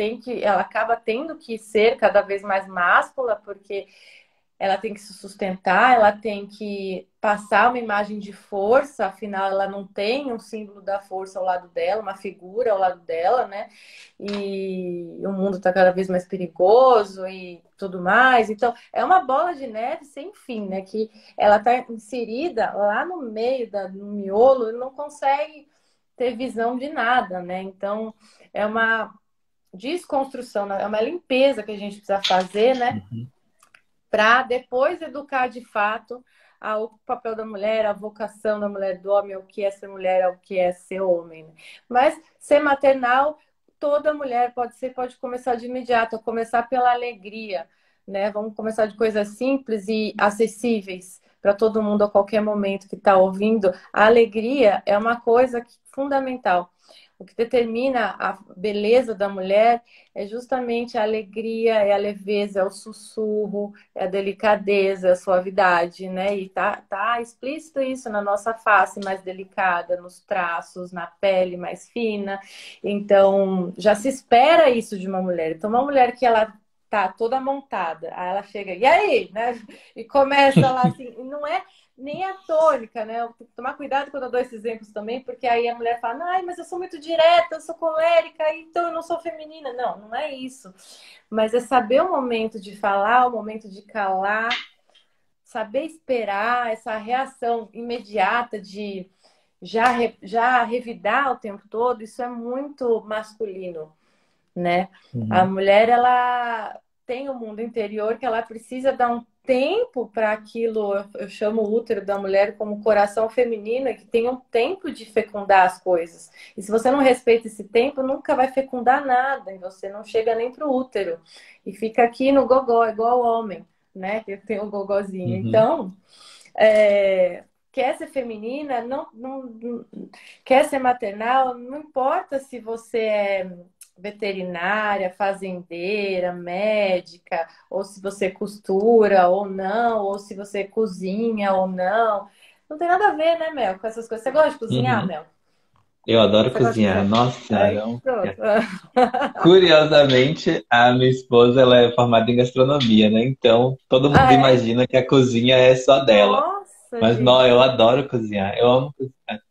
[SPEAKER 2] acaba tendo que ser cada vez mais máscula, porque ela tem que se sustentar, ela tem que passar uma imagem de força, afinal ela não tem um símbolo da força ao lado dela, uma figura ao lado dela, né? E o mundo está cada vez mais perigoso e tudo mais. Então, é uma bola de neve sem fim, né? Que ela está inserida lá no meio, no miolo, e não consegue ter visão de nada, né? Então, é uma desconstrução, é uma limpeza que a gente precisa fazer, né?
[SPEAKER 3] Uhum.
[SPEAKER 2] Para depois educar de fato o papel da mulher, a vocação da mulher, do homem, o que é ser mulher, o que é ser homem. Né? Mas ser maternal, toda mulher pode começar de imediato, começar pela alegria, né? Vamos começar de coisas simples e acessíveis para todo mundo a qualquer momento que está ouvindo. A alegria é uma coisa fundamental. O que determina a beleza da mulher é justamente a alegria, é a leveza, é o sussurro, é a delicadeza, é a suavidade, né? E tá explícito isso na nossa face mais delicada, nos traços, na pele mais fina. Então, já se espera isso de uma mulher. Então, uma mulher que ela tá toda montada, aí ela chega, e aí, né? E começa lá assim, e não é nem a tônica, né? Eu tenho que tomar cuidado quando eu dou esses exemplos também, porque aí a mulher fala, ai, mas eu sou muito direta, eu sou colérica, então eu não sou feminina. Não, não é isso. Mas é saber o momento de falar, o momento de calar, saber esperar essa reação imediata de já revidar o tempo todo, isso é muito masculino, né? A
[SPEAKER 3] Uhum.
[SPEAKER 2] mulher, ela tem o mundo interior que ela precisa dar um tempo para aquilo. Eu chamo o útero da mulher como coração feminino, que tem um tempo de fecundar as coisas. E se você não respeita esse tempo, nunca vai fecundar nada, e você não chega nem pro útero. E fica aqui no gogó, igual o homem, né? Que tem o gogózinho.
[SPEAKER 3] Uhum.
[SPEAKER 2] Então, quer ser feminina, não quer ser maternal, não importa se você é veterinária, fazendeira, médica, ou se você costura ou não, ou se você cozinha ou não. Não tem nada a ver, né, Mel, com essas coisas. Você gosta de cozinhar,
[SPEAKER 3] Uhum.
[SPEAKER 2] Mel?
[SPEAKER 3] Eu adoro
[SPEAKER 2] Você gosta de
[SPEAKER 3] cozinhar.
[SPEAKER 2] cozinhar?
[SPEAKER 3] Nossa senhora,
[SPEAKER 2] Aí,
[SPEAKER 3] eu amo
[SPEAKER 2] pronto.
[SPEAKER 3] cozinhar. Curiosamente, a minha esposa ela é formada em gastronomia, né? Então, todo mundo
[SPEAKER 2] Ah, é?
[SPEAKER 3] imagina que a cozinha é só dela.
[SPEAKER 2] Nossa,
[SPEAKER 3] Mas não, eu
[SPEAKER 2] gente.
[SPEAKER 3] adoro cozinhar. Eu amo cozinhar.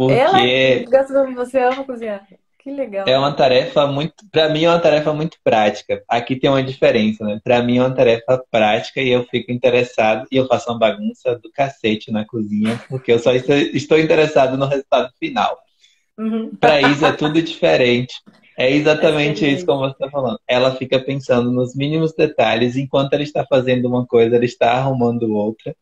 [SPEAKER 2] Ela é
[SPEAKER 3] Porque
[SPEAKER 2] gastronomia, você ama cozinhar. Que
[SPEAKER 3] é
[SPEAKER 2] legal.
[SPEAKER 3] uma tarefa muito, para mim é uma tarefa muito prática. Aqui tem uma diferença, né? Para mim é uma tarefa prática e eu fico interessado e eu faço uma bagunça do cacete na cozinha, porque eu só estou interessado no resultado final.
[SPEAKER 2] Uhum.
[SPEAKER 3] Para Isa é tudo diferente. É
[SPEAKER 2] A
[SPEAKER 3] exatamente isso como
[SPEAKER 2] experiência.
[SPEAKER 3] você está falando. Ela fica pensando nos mínimos detalhes, enquanto ela está fazendo uma coisa, ela está arrumando outra.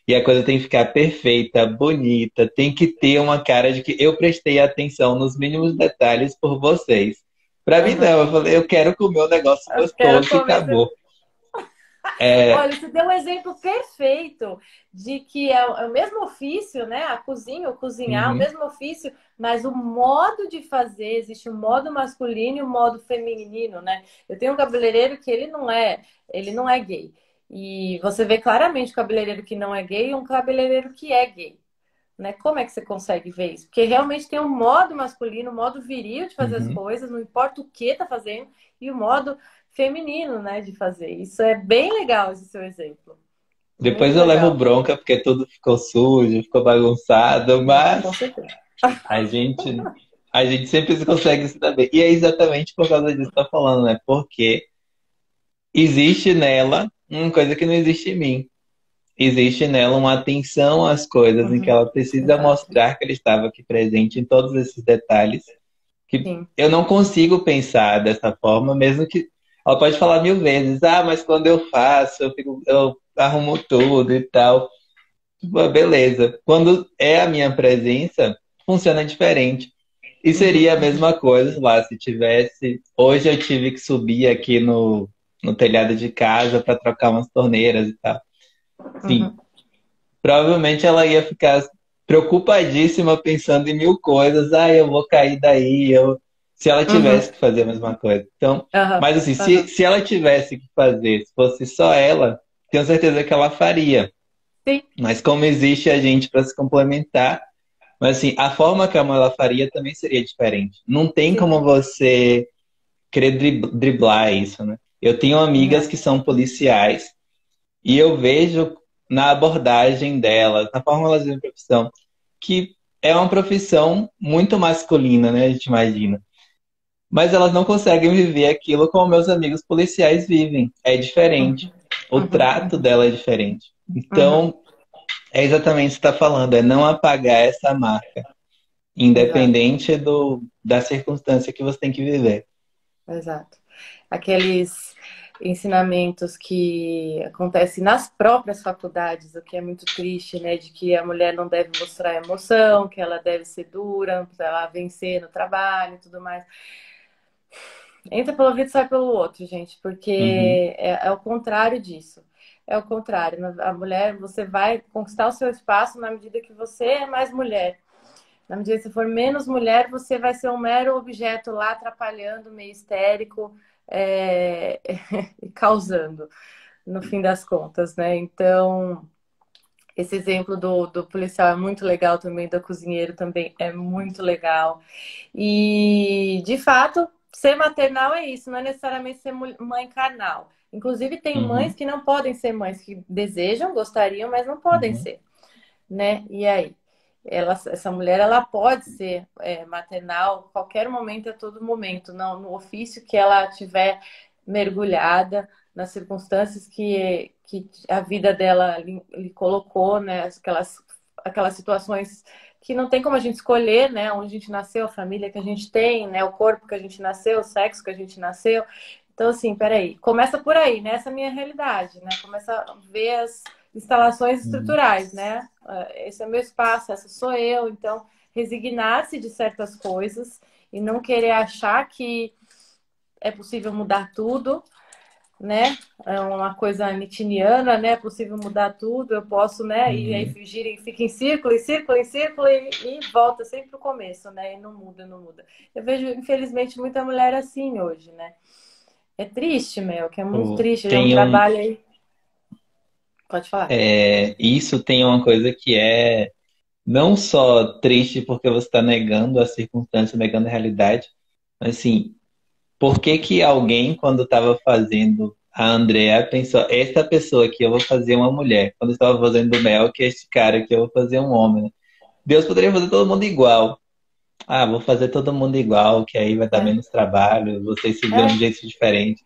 [SPEAKER 3] E a coisa tem que ficar perfeita, bonita, tem que ter uma cara de que eu prestei atenção nos mínimos detalhes por vocês. Para mim,
[SPEAKER 2] Uhum.
[SPEAKER 3] não. Eu falei, eu quero comer um negócio
[SPEAKER 2] Eu quero
[SPEAKER 3] gostoso e
[SPEAKER 2] comer.
[SPEAKER 3] acabou. É,
[SPEAKER 2] Olha, você deu um exemplo perfeito de que é o mesmo ofício, né? A cozinha, o cozinhar, é o
[SPEAKER 3] uhum,
[SPEAKER 2] mesmo ofício, mas o modo de fazer, existe o modo masculino e o modo feminino, né? Eu tenho um cabeleireiro que ele não é gay. E você vê claramente o cabeleireiro que não é gay e um cabeleireiro que é gay. Né? Como é que você consegue ver isso? Porque realmente tem um modo masculino, um modo viril de fazer as
[SPEAKER 3] uhum.
[SPEAKER 2] coisas, não importa o que tá fazendo, e o modo feminino, né, de fazer. Isso é bem legal, esse seu exemplo.
[SPEAKER 3] Depois
[SPEAKER 2] Muito
[SPEAKER 3] eu levo
[SPEAKER 2] legal.
[SPEAKER 3] bronca porque tudo ficou sujo, ficou bagunçado,
[SPEAKER 2] É,
[SPEAKER 3] mas
[SPEAKER 2] com certeza.
[SPEAKER 3] A gente, a gente sempre consegue se dar bem. E é exatamente por causa disso que eu tô falando, né? Porque existe nela uma coisa que não existe em mim. Existe nela uma atenção às coisas em que
[SPEAKER 2] Uhum.
[SPEAKER 3] ela precisa
[SPEAKER 2] Exato.
[SPEAKER 3] mostrar que ele estava aqui presente em todos esses detalhes, que
[SPEAKER 2] Sim.
[SPEAKER 3] eu não consigo pensar dessa forma, mesmo que ela pode falar mil vezes, ah, mas quando eu faço, eu arrumo tudo e tal. Tipo, beleza. Quando é a minha presença, funciona diferente. E
[SPEAKER 2] Uhum.
[SPEAKER 3] seria a mesma coisa lá, se tivesse. Hoje eu tive que subir aqui no telhado de casa para trocar umas torneiras e tal. Sim,
[SPEAKER 2] Uhum.
[SPEAKER 3] provavelmente ela ia ficar preocupadíssima pensando em mil coisas. Ah, eu vou cair daí. Se ela
[SPEAKER 2] Uhum.
[SPEAKER 3] tivesse que fazer a mesma coisa. Então,
[SPEAKER 2] Aham.
[SPEAKER 3] mas assim, se,
[SPEAKER 2] Aham.
[SPEAKER 3] se ela tivesse que fazer, se fosse só ela, tenho certeza que ela faria.
[SPEAKER 2] Sim.
[SPEAKER 3] Mas como existe a gente para se complementar, mas assim, a forma como ela faria também seria diferente. Não tem
[SPEAKER 2] Sim.
[SPEAKER 3] como você querer driblar isso, né? Eu tenho amigas
[SPEAKER 2] Não.
[SPEAKER 3] que são policiais e eu vejo na abordagem delas, na forma que elas vivem a profissão, que é uma profissão muito masculina, né? A gente imagina. Mas elas não conseguem viver aquilo como meus amigos policiais vivem. É diferente.
[SPEAKER 2] Uhum.
[SPEAKER 3] O
[SPEAKER 2] Uhum.
[SPEAKER 3] trato
[SPEAKER 2] Uhum.
[SPEAKER 3] dela é diferente.
[SPEAKER 2] Uhum.
[SPEAKER 3] Então, é exatamente o que você está falando, é não apagar essa marca,
[SPEAKER 2] Exato.
[SPEAKER 3] independente da circunstância que você tem que viver.
[SPEAKER 2] Exato. Aqueles ensinamentos que acontecem nas próprias faculdades, o que é muito triste, né? De que a mulher não deve mostrar emoção, que ela deve ser dura, para ela vencer no trabalho e tudo mais. Entra pelo ouvido e sai pelo outro, gente, porque
[SPEAKER 3] Uhum,
[SPEAKER 2] é o contrário disso. É o contrário. A mulher, você vai conquistar o seu espaço na medida que você é mais mulher. Na medida que você for menos mulher, você vai ser um mero objeto lá atrapalhando, meio histérico, é... e causando, no fim das contas, né? Então, esse exemplo do policial é muito legal também, do cozinheiro também é muito legal. E, de fato, ser maternal é isso, não é necessariamente ser mãe carnal. Inclusive, tem mães
[SPEAKER 3] uhum,
[SPEAKER 2] que não podem ser mães, que desejam, gostariam, mas não podem
[SPEAKER 3] uhum.
[SPEAKER 2] ser, né? E aí? Essa mulher ela pode ser maternal a qualquer momento, a todo momento, no ofício que ela tiver mergulhada, nas circunstâncias que a vida dela lhe colocou, né? Aquelas situações que não tem como a gente escolher, né? Onde a gente nasceu, a família que a gente tem, né? O corpo que a gente nasceu, o sexo que a gente nasceu. Então, assim, peraí, começa por aí, né? Essa é a minha realidade, né? Começa a ver as instalações
[SPEAKER 3] Uhum.
[SPEAKER 2] estruturais, né? Esse é meu espaço, essa sou eu. Então, resignar-se de certas coisas e não querer achar que é possível mudar tudo, né? É uma coisa nitiniana, né? É possível mudar tudo, eu posso, né? E aí
[SPEAKER 3] Uhum.
[SPEAKER 2] fugir e fica em círculo, em círculo, em círculo e volta sempre pro começo, né? E não muda, não muda. Eu vejo, infelizmente, muita mulher assim hoje, né? É triste, meu, que é muito triste. É um
[SPEAKER 3] Tem
[SPEAKER 2] trabalho aí. Pode falar.
[SPEAKER 3] isso tem uma coisa que é não só triste porque você está negando a circunstância, negando a realidade, mas assim, por que que alguém, quando estava fazendo a Andrea, pensou, esta pessoa aqui eu vou fazer uma mulher. Quando estava fazendo o Mel, que este cara aqui eu vou fazer um homem, né? Deus poderia fazer todo mundo igual. Ah, vou fazer todo mundo igual, que aí vai dar
[SPEAKER 2] É,
[SPEAKER 3] menos trabalho, vocês se veem de um
[SPEAKER 2] é,
[SPEAKER 3] jeito diferente.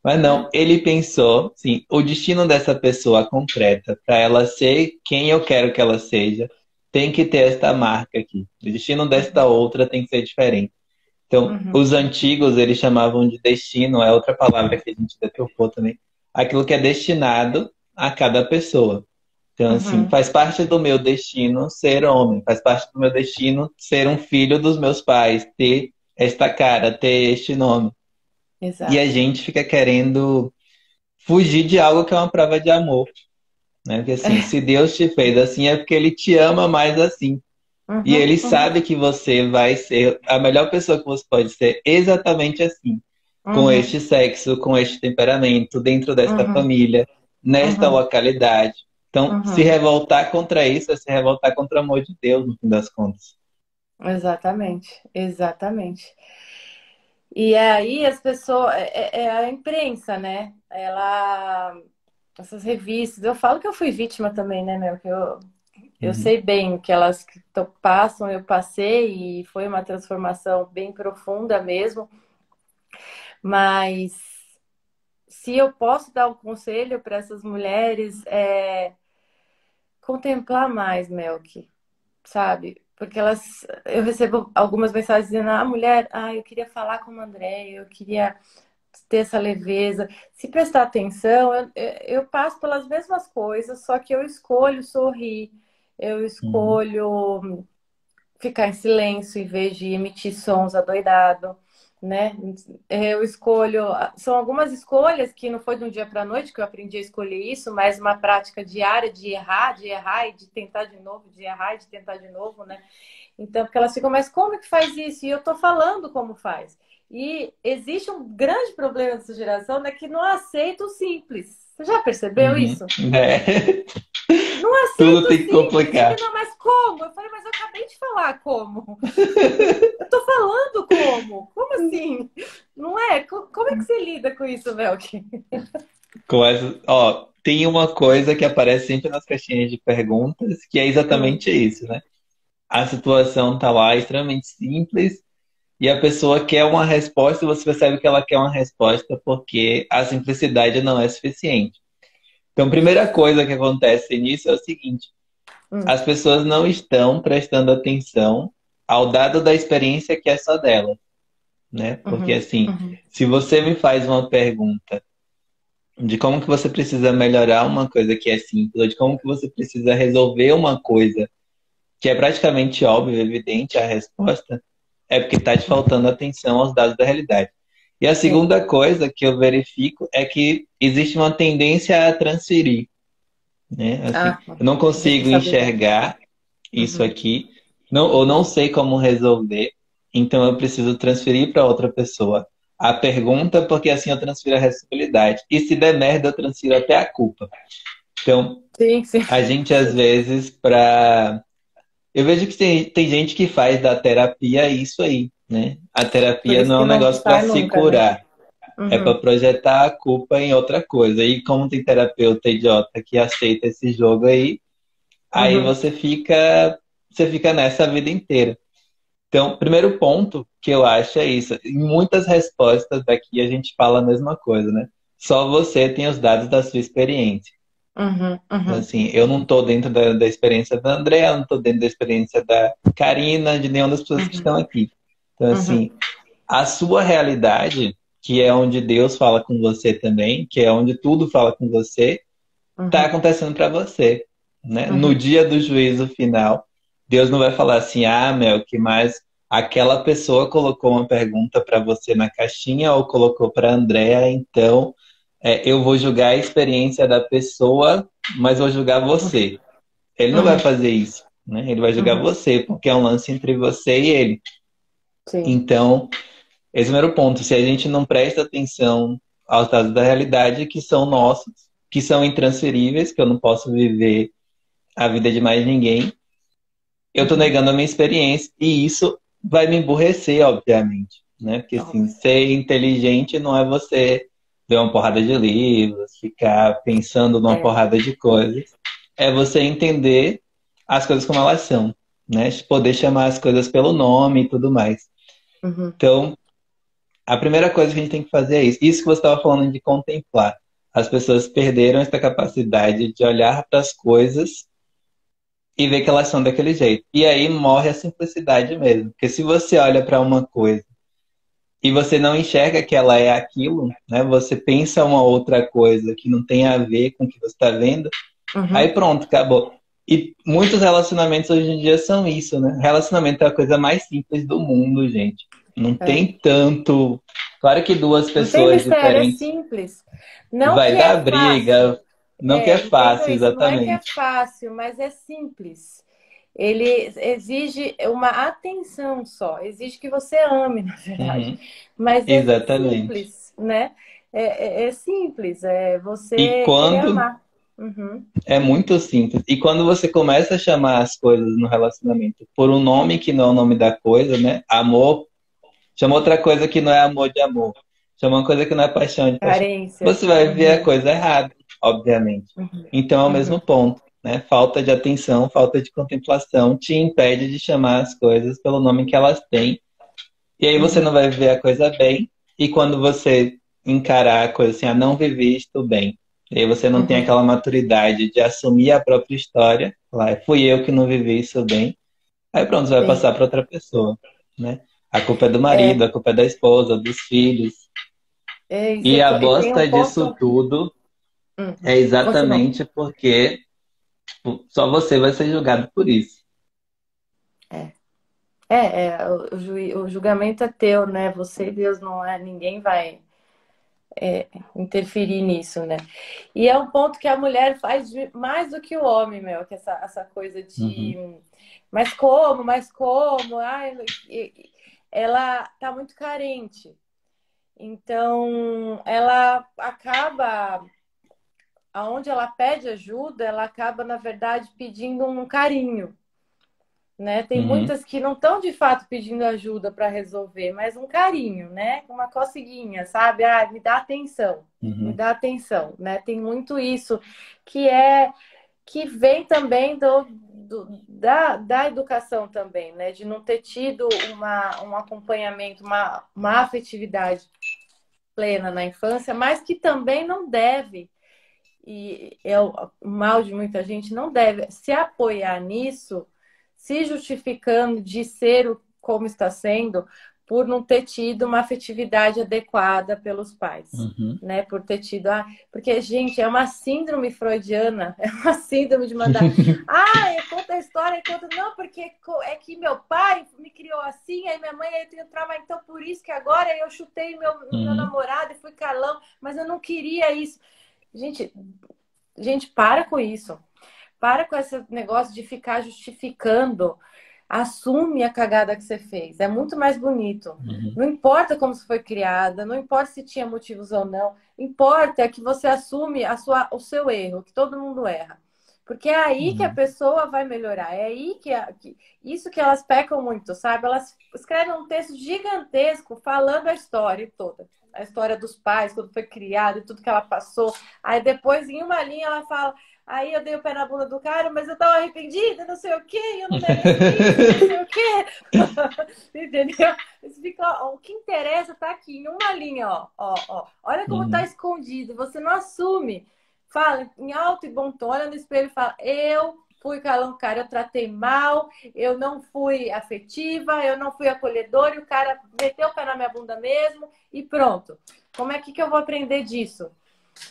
[SPEAKER 3] Mas não,
[SPEAKER 2] é,
[SPEAKER 3] ele pensou, sim, o destino dessa pessoa concreta, para ela ser quem eu quero que ela seja, tem que ter esta marca aqui. O destino desta outra tem que ser diferente. Então,
[SPEAKER 2] uhum,
[SPEAKER 3] os antigos, eles chamavam de destino, é outra palavra que a gente deturpou também, aquilo que é destinado a cada pessoa. Então, assim,
[SPEAKER 2] uhum,
[SPEAKER 3] faz parte do meu destino ser homem, faz parte do meu destino ser um filho dos meus pais, ter esta cara, ter este nome. E a
[SPEAKER 2] exato.
[SPEAKER 3] gente fica querendo fugir de algo que é uma prova de amor, né? Porque assim, se Deus te fez assim é porque ele te ama mais assim. E
[SPEAKER 2] Uhum,
[SPEAKER 3] ele
[SPEAKER 2] uhum,
[SPEAKER 3] sabe que você vai ser a melhor pessoa que você pode ser exatamente assim, com
[SPEAKER 2] uhum,
[SPEAKER 3] este sexo, com este temperamento, dentro desta
[SPEAKER 2] uhum,
[SPEAKER 3] família, nesta
[SPEAKER 2] uhum,
[SPEAKER 3] localidade. Então, se
[SPEAKER 2] uhum.
[SPEAKER 3] revoltar contra isso é se revoltar contra o amor de Deus, no fim das contas.
[SPEAKER 2] Exatamente, exatamente. E aí as pessoas, é a imprensa, né? Essas revistas, eu falo que eu fui vítima também, né, meu? Que eu
[SPEAKER 3] Uhum,
[SPEAKER 2] sei bem o que elas passam, eu passei e foi uma transformação bem profunda mesmo. Mas se eu posso dar um conselho para essas mulheres, é contemplar mais, Melk, sabe? Porque eu recebo algumas mensagens dizendo, mulher, eu queria falar com a Andréia, eu queria ter essa leveza. Se prestar atenção, eu passo pelas mesmas coisas, só que eu escolho sorrir, eu
[SPEAKER 3] uhum,
[SPEAKER 2] escolho ficar em silêncio em vez de emitir sons adoidado, né? Eu escolho, são algumas escolhas que não foi de um dia para a noite que eu aprendi a escolher isso, mas uma prática diária de errar e de tentar de novo, de errar e de tentar de novo, né? Então, porque elas ficam, mas como que faz isso? E eu tô falando como faz. E existe um grande problema dessa geração, né, que não aceita o simples. Você já percebeu
[SPEAKER 3] uhum.
[SPEAKER 2] isso?
[SPEAKER 3] É.
[SPEAKER 2] Não
[SPEAKER 3] Tudo
[SPEAKER 2] aceita o
[SPEAKER 3] tem que
[SPEAKER 2] simples.
[SPEAKER 3] complicar.
[SPEAKER 2] Fica, não, mas como? Eu falei, mas eu acabei de falar como. Eu tô falando como. Como assim? Não é? Como é que você lida com isso, Velk?
[SPEAKER 3] Ó, tem uma coisa que aparece sempre nas caixinhas de perguntas, que é
[SPEAKER 2] Hum,
[SPEAKER 3] exatamente isso, né? A situação tá lá extremamente simples e a pessoa quer uma resposta e você percebe que ela quer uma resposta porque a simplicidade não é suficiente. Então, a primeira coisa que acontece nisso é o seguinte:
[SPEAKER 2] hum,
[SPEAKER 3] as pessoas não estão prestando atenção ao dado da experiência que é só dela, né? Porque
[SPEAKER 2] uhum,
[SPEAKER 3] assim,
[SPEAKER 2] uhum,
[SPEAKER 3] se você me faz uma pergunta de como que você precisa melhorar uma coisa que é simples, ou de como que você precisa resolver uma coisa que é praticamente óbvio, evidente a resposta, é porque está te
[SPEAKER 2] uhum.
[SPEAKER 3] faltando atenção aos dados da realidade. E a
[SPEAKER 2] Sim.
[SPEAKER 3] segunda coisa que eu verifico é que existe uma tendência a transferir, né? Assim,
[SPEAKER 2] Ah,
[SPEAKER 3] eu não consigo
[SPEAKER 2] responsabilidade.
[SPEAKER 3] enxergar isso
[SPEAKER 2] Uhum,
[SPEAKER 3] aqui, não, ou não sei como resolver, então eu preciso transferir para outra pessoa a pergunta, porque assim eu transfiro a responsabilidade. E se der merda, eu transfiro até a culpa. Então,
[SPEAKER 2] sim, sim,
[SPEAKER 3] a gente às
[SPEAKER 2] sim.
[SPEAKER 3] vezes, para eu vejo que tem gente que faz da terapia isso aí, né? A
[SPEAKER 2] Por
[SPEAKER 3] terapia
[SPEAKER 2] isso
[SPEAKER 3] não é
[SPEAKER 2] que
[SPEAKER 3] um
[SPEAKER 2] não
[SPEAKER 3] negócio para
[SPEAKER 2] sai
[SPEAKER 3] se
[SPEAKER 2] nunca, né?
[SPEAKER 3] curar, é para
[SPEAKER 2] Uhum,
[SPEAKER 3] projetar a culpa em outra coisa. E como tem terapeuta idiota que aceita esse jogo aí, aí
[SPEAKER 2] uhum,
[SPEAKER 3] você fica nessa a vida inteira. Então, primeiro ponto que eu acho é isso. Em muitas respostas daqui a gente fala a mesma coisa, né? Só você tem os dados da sua experiência.
[SPEAKER 2] uhum,
[SPEAKER 3] Então,
[SPEAKER 2] uhum,
[SPEAKER 3] assim, eu não estou dentro da experiência da Andrea, eu não estou dentro da experiência da Karina, de nenhuma das pessoas que
[SPEAKER 2] uhum,
[SPEAKER 3] estão aqui. Então,
[SPEAKER 2] uhum,
[SPEAKER 3] assim, a sua realidade, que é onde Deus fala com você também, que é onde tudo fala com você, está
[SPEAKER 2] uhum,
[SPEAKER 3] acontecendo para você, né? No
[SPEAKER 2] uhum,
[SPEAKER 3] dia do juízo final, Deus não vai falar assim, Mel, que mais aquela pessoa colocou uma pergunta para você na caixinha ou colocou para Andrea, então eu vou julgar a experiência da pessoa, mas vou julgar você. Ele não vai
[SPEAKER 2] uhum,
[SPEAKER 3] fazer isso, né? Ele vai julgar
[SPEAKER 2] uhum.
[SPEAKER 3] você, porque é um lance entre você e ele.
[SPEAKER 2] Sim.
[SPEAKER 3] Então, esse é o primeiro ponto. Se a gente não presta atenção aos dados da realidade, que são nossos, que são intransferíveis, que eu não posso viver a vida de mais ninguém, eu tô negando a minha experiência e isso vai me emburrecer, obviamente, né? Porque assim,
[SPEAKER 2] Óbvio.
[SPEAKER 3] ser inteligente não é você ver uma porrada de livros, ficar pensando numa
[SPEAKER 2] É.
[SPEAKER 3] porrada de coisas. É você entender as coisas como elas são, né? Poder chamar as coisas pelo nome e tudo mais.
[SPEAKER 2] Uhum.
[SPEAKER 3] Então, a primeira coisa que a gente tem que fazer é isso. Isso que você estava falando de contemplar. As pessoas perderam essa capacidade de olhar para as coisas e ver que elas são daquele jeito. E aí morre a simplicidade mesmo. Porque se você olha para uma coisa e você não enxerga que ela é aquilo, né? Você pensa uma outra coisa que não tem a ver com o que você está vendo, aí
[SPEAKER 2] Uhum.
[SPEAKER 3] pronto, acabou. E muitos relacionamentos hoje em dia são isso, né? Relacionamento é a coisa mais simples do mundo, gente. Não
[SPEAKER 2] É.
[SPEAKER 3] tem tanto. Claro que duas
[SPEAKER 2] Não tem
[SPEAKER 3] pessoas
[SPEAKER 2] mistério, é
[SPEAKER 3] diferentes
[SPEAKER 2] simples. Não que
[SPEAKER 3] vai
[SPEAKER 2] é
[SPEAKER 3] dar briga,
[SPEAKER 2] fácil.
[SPEAKER 3] não que é
[SPEAKER 2] É, entendo
[SPEAKER 3] fácil,
[SPEAKER 2] isso. Não é que é
[SPEAKER 3] exatamente.
[SPEAKER 2] fácil, mas é simples. Ele exige uma atenção só. Exige que você ame, na verdade.
[SPEAKER 3] Uhum,
[SPEAKER 2] Mas é
[SPEAKER 3] exatamente.
[SPEAKER 2] simples, né? É simples. É
[SPEAKER 3] E
[SPEAKER 2] você querer
[SPEAKER 3] quando
[SPEAKER 2] amar. Uhum.
[SPEAKER 3] é muito simples. E quando você começa a chamar as coisas no relacionamento por um nome que não é o nome da coisa, né? Amor, chama outra coisa que não é amor de amor. Chama uma coisa que não é paixão de paixão.
[SPEAKER 2] Carência.
[SPEAKER 3] Você vai ver a
[SPEAKER 2] Uhum.
[SPEAKER 3] coisa errada, obviamente.
[SPEAKER 2] Uhum.
[SPEAKER 3] Então é o mesmo
[SPEAKER 2] Uhum.
[SPEAKER 3] ponto, né? Falta de atenção, falta de contemplação te impede de chamar as coisas pelo nome que elas têm. E aí você não
[SPEAKER 2] Uhum.
[SPEAKER 3] vai viver a coisa bem. E quando você encarar a coisa assim, ah, não vivi isto bem. E aí você não tem
[SPEAKER 2] Uhum.
[SPEAKER 3] aquela maturidade de assumir a própria história. Lá, fui eu que não vivi isso bem. Aí pronto, você vai
[SPEAKER 2] Sim.
[SPEAKER 3] passar para outra pessoa, né? A culpa é do marido,
[SPEAKER 2] É,
[SPEAKER 3] a culpa é da esposa, dos filhos.
[SPEAKER 2] é isso.
[SPEAKER 3] E a
[SPEAKER 2] E tem um
[SPEAKER 3] bosta disso
[SPEAKER 2] ponto.
[SPEAKER 3] tudo é
[SPEAKER 2] Continua.
[SPEAKER 3] exatamente porque tipo, só você vai ser julgado por isso.
[SPEAKER 2] É. O julgamento é teu, né? Você e Deus não é, ninguém vai interferir nisso, né? E é um ponto que a mulher faz mais do que o homem, meu, que essa coisa de
[SPEAKER 3] Uhum,
[SPEAKER 2] mas como, mas como, ai, ela tá muito carente. Então, ela acaba, aonde ela pede ajuda, ela acaba, na verdade, pedindo um carinho. Né? Tem
[SPEAKER 3] uhum,
[SPEAKER 2] muitas que não estão de fato pedindo ajuda para resolver, mas um carinho, né? Uma coceguinha, sabe? Ah, me
[SPEAKER 3] uhum,
[SPEAKER 2] dá atenção, né? Tem muito isso que é que vem também da educação também, né? De não ter tido um acompanhamento, uma afetividade plena na infância, mas que também não deve, e é o mal de muita gente, não deve se apoiar nisso, se justificando de ser como está sendo, por não ter tido uma afetividade adequada pelos pais.
[SPEAKER 3] uhum.
[SPEAKER 2] Né, por ter tido, porque, gente, é uma síndrome freudiana, é uma síndrome de mandar, conta a história, conta, não, porque é que meu pai me criou assim, aí minha mãe, aí eu tenho trauma, então por isso que agora eu chutei meu
[SPEAKER 3] Uhum.
[SPEAKER 2] namorado e fui calão, mas eu não queria isso. Gente, gente, para com isso. Para com esse negócio de ficar justificando. Assume a cagada que você fez. É muito mais bonito.
[SPEAKER 3] Uhum,
[SPEAKER 2] Não importa como você foi criada, não importa se tinha motivos ou não. Importa que você assume o seu erro, que todo mundo erra. Porque é aí que a
[SPEAKER 3] uhum,
[SPEAKER 2] pessoa vai melhorar. É aí isso que elas pecam muito, sabe? Elas escrevem um texto gigantesco falando a história toda. A história dos pais, quando foi criada e tudo que ela passou. Aí depois, em uma linha, ela fala: aí eu dei o pé na bunda do cara, mas eu tava arrependida, não sei o quê, eu não mereço isso, não sei o quê. Entendeu? O que interessa tá aqui, em uma linha, ó. Olha como tá
[SPEAKER 3] uhum.
[SPEAKER 2] escondido, você não assume. Fala em alto e bom tom, olha no espelho e fala: eu fui calão, cara, eu tratei mal, eu não fui afetiva, eu não fui acolhedora, e o cara meteu o pé na minha bunda mesmo, e pronto. Como é que eu vou aprender disso?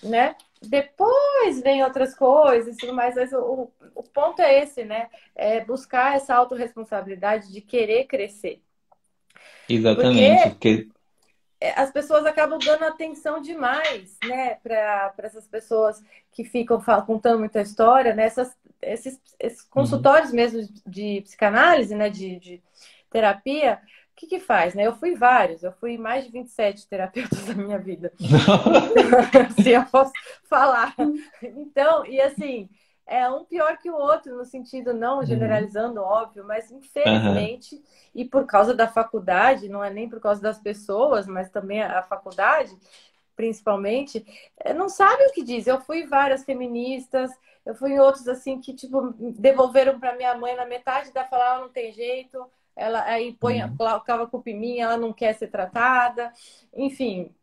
[SPEAKER 2] Né? Depois vem outras coisas, tudo mais, mas o ponto é esse, né? É buscar essa autorresponsabilidade de querer crescer.
[SPEAKER 3] Exatamente,
[SPEAKER 2] Porque
[SPEAKER 3] porque
[SPEAKER 2] as pessoas acabam dando atenção demais, né, para essas pessoas que ficam contando muita história, né? Esses
[SPEAKER 3] uhum.
[SPEAKER 2] consultórios mesmo de psicanálise, né, de terapia, o que que faz, né? Eu fui vários, eu fui mais de 27 terapeutas na minha vida. Então, se eu posso falar. Então, e assim, é um pior que o outro, no sentido, não
[SPEAKER 3] Uhum.
[SPEAKER 2] generalizando, óbvio, mas
[SPEAKER 3] Aham.
[SPEAKER 2] infelizmente, e por causa da faculdade, não é nem por causa das pessoas, mas também a faculdade, principalmente, não sabe o que diz. Eu fui em várias feministas, eu fui em outros assim que tipo devolveram para minha mãe na metade da fala, ela não tem jeito, ela aí põe,
[SPEAKER 3] Uhum.
[SPEAKER 2] colocava culpa em mim, ela não quer ser tratada, enfim,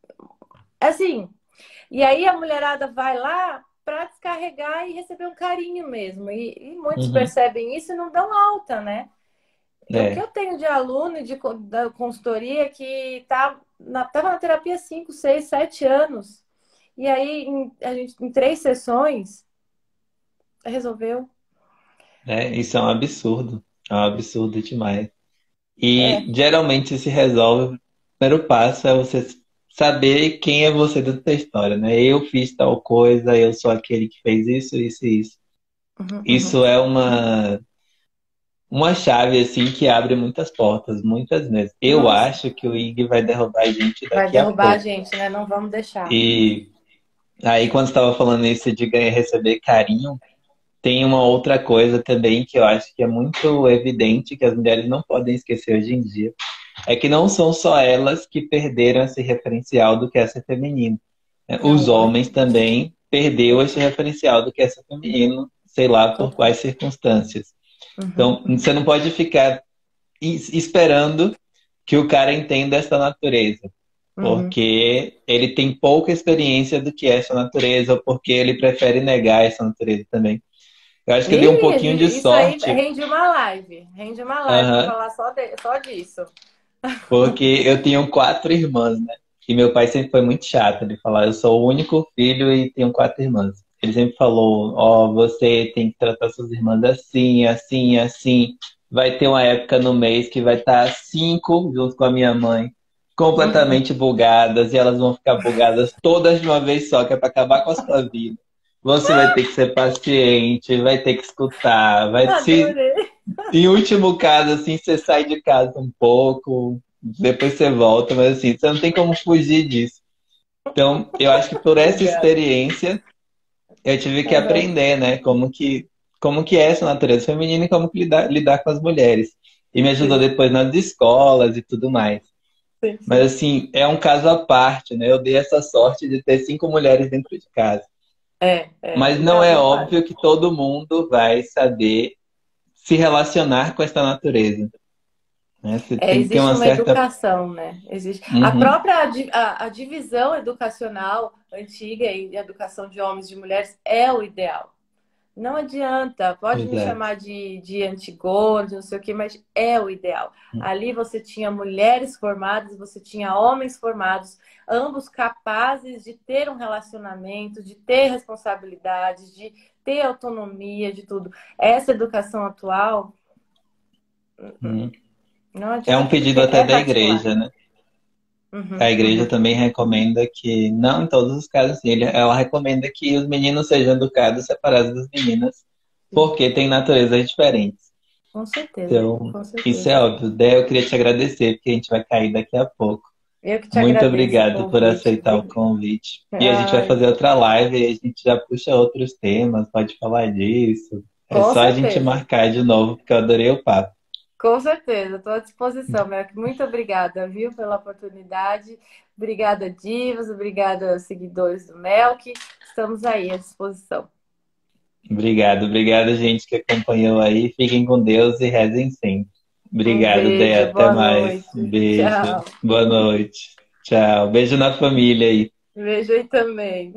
[SPEAKER 2] assim. E aí a mulherada vai lá para descarregar e receber um carinho mesmo. E muitos
[SPEAKER 3] Uhum.
[SPEAKER 2] percebem isso e não dão alta, né? O que
[SPEAKER 3] É.
[SPEAKER 2] eu tenho de aluno da consultoria que tava na terapia há 5, 6, 7 anos. E aí, a gente, em 3 sessões, resolveu.
[SPEAKER 3] É, isso é um absurdo demais.
[SPEAKER 2] É.
[SPEAKER 3] E geralmente se resolve. O primeiro passo é você saber quem é você dentro da história, né? Eu fiz tal coisa, eu sou aquele que fez isso, isso e isso.
[SPEAKER 2] Uhum, uhum.
[SPEAKER 3] Isso é uma chave assim que abre muitas portas, muitas vezes. Eu
[SPEAKER 2] Nossa,
[SPEAKER 3] acho que o Ig vai derrubar a gente
[SPEAKER 2] vai
[SPEAKER 3] daqui a
[SPEAKER 2] derrubar a
[SPEAKER 3] pouco.
[SPEAKER 2] gente, né? Não vamos deixar.
[SPEAKER 3] E aí, quando você estava falando isso de ganhar, receber carinho, tem uma outra coisa também que eu acho que é muito evidente que as mulheres não podem esquecer hoje em dia. É que não são só elas que perderam esse referencial do que é ser feminino, né? Os
[SPEAKER 2] Não,
[SPEAKER 3] homens também perderam esse referencial do que é ser feminino, sei lá por
[SPEAKER 2] total.
[SPEAKER 3] quais circunstâncias.
[SPEAKER 2] Uhum,
[SPEAKER 3] Então, você não pode ficar esperando que o cara entenda essa natureza,
[SPEAKER 2] uhum.
[SPEAKER 3] porque ele tem pouca experiência do que é essa natureza, ou porque ele prefere negar essa natureza também. Eu acho que eu dei um pouquinho de
[SPEAKER 2] Isso aí
[SPEAKER 3] sorte,
[SPEAKER 2] rende uma live para
[SPEAKER 3] aham,
[SPEAKER 2] falar só disso.
[SPEAKER 3] porque eu tenho 4 irmãs, né? E meu pai sempre foi muito chato. Ele falava, eu sou o único filho e tenho 4 irmãs. Ele sempre falou, ó, você tem que tratar suas irmãs assim, assim, assim. Vai ter uma época no mês que vai estar 5 junto com a minha mãe,
[SPEAKER 2] Uhum.
[SPEAKER 3] completamente bugadas, e elas vão ficar bugadas todas de uma vez só, que é para acabar com a sua vida. Você vai ter que ser paciente, vai ter que escutar, vai se
[SPEAKER 2] Adorei.
[SPEAKER 3] em último caso, assim, você sai de casa um pouco, depois você volta, mas assim, você não tem como fugir disso. Então, eu acho que por essa
[SPEAKER 2] Obrigada.
[SPEAKER 3] experiência, eu tive que
[SPEAKER 2] Uhum.
[SPEAKER 3] aprender, né, como que é essa natureza feminina e como que lidar com as mulheres. E me ajudou
[SPEAKER 2] Sim,
[SPEAKER 3] depois nas escolas e tudo mais.
[SPEAKER 2] sim, sim.
[SPEAKER 3] Mas assim, é um caso à parte, né? Eu dei essa sorte de ter 5 mulheres dentro de casa.
[SPEAKER 2] É
[SPEAKER 3] Mas
[SPEAKER 2] um
[SPEAKER 3] não
[SPEAKER 2] caso
[SPEAKER 3] é
[SPEAKER 2] à parte.
[SPEAKER 3] óbvio que todo mundo vai saber se relacionar com essa natureza, né? Você tem que ter
[SPEAKER 2] Existe
[SPEAKER 3] uma
[SPEAKER 2] uma
[SPEAKER 3] certa.
[SPEAKER 2] educação, né? Existe a
[SPEAKER 3] Uhum,
[SPEAKER 2] própria a divisão educacional antiga e a educação de homens e de mulheres é o ideal. Não adianta, pode me
[SPEAKER 3] exato.
[SPEAKER 2] chamar de antigona, de não sei o quê, mas é o ideal. Ali você tinha mulheres formadas, você tinha homens formados, ambos capazes de ter um relacionamento, de ter responsabilidades, de ter autonomia, de tudo. Essa educação atual,
[SPEAKER 3] Uhum.
[SPEAKER 2] não
[SPEAKER 3] É um
[SPEAKER 2] adianta, porque
[SPEAKER 3] pedido até
[SPEAKER 2] é
[SPEAKER 3] da
[SPEAKER 2] particular.
[SPEAKER 3] igreja, né? A
[SPEAKER 2] Uhum,
[SPEAKER 3] igreja
[SPEAKER 2] uhum.
[SPEAKER 3] também recomenda que, não em todos os casos, sim, ela recomenda que os meninos sejam educados separados das meninas,
[SPEAKER 2] Sim,
[SPEAKER 3] porque tem naturezas diferentes.
[SPEAKER 2] com certeza,
[SPEAKER 3] Então,
[SPEAKER 2] com
[SPEAKER 3] isso é
[SPEAKER 2] certeza.
[SPEAKER 3] óbvio. Daí eu queria te agradecer, porque a gente vai cair daqui a pouco.
[SPEAKER 2] Eu que te
[SPEAKER 3] Muito
[SPEAKER 2] agradeço o
[SPEAKER 3] obrigado por
[SPEAKER 2] convite.
[SPEAKER 3] aceitar o convite. E a gente vai
[SPEAKER 2] Ai,
[SPEAKER 3] fazer outra live e a gente já puxa outros temas, pode falar disso. É
[SPEAKER 2] com
[SPEAKER 3] só a gente
[SPEAKER 2] certeza.
[SPEAKER 3] marcar de novo, porque eu adorei o papo.
[SPEAKER 2] Com certeza, estou à disposição, Melk. Muito obrigada, viu, pela oportunidade. Obrigada, divas, obrigada, seguidores do Melk. Estamos aí à disposição.
[SPEAKER 3] Obrigado, obrigado, gente que acompanhou aí. Fiquem com Deus e rezem sempre.
[SPEAKER 2] Um
[SPEAKER 3] Obrigado, Dé.
[SPEAKER 2] beijo,
[SPEAKER 3] Até
[SPEAKER 2] boa
[SPEAKER 3] mais.
[SPEAKER 2] noite.
[SPEAKER 3] Um beijo.
[SPEAKER 2] Tchau.
[SPEAKER 3] Boa noite. Tchau. Beijo na família aí.
[SPEAKER 2] Beijo aí também.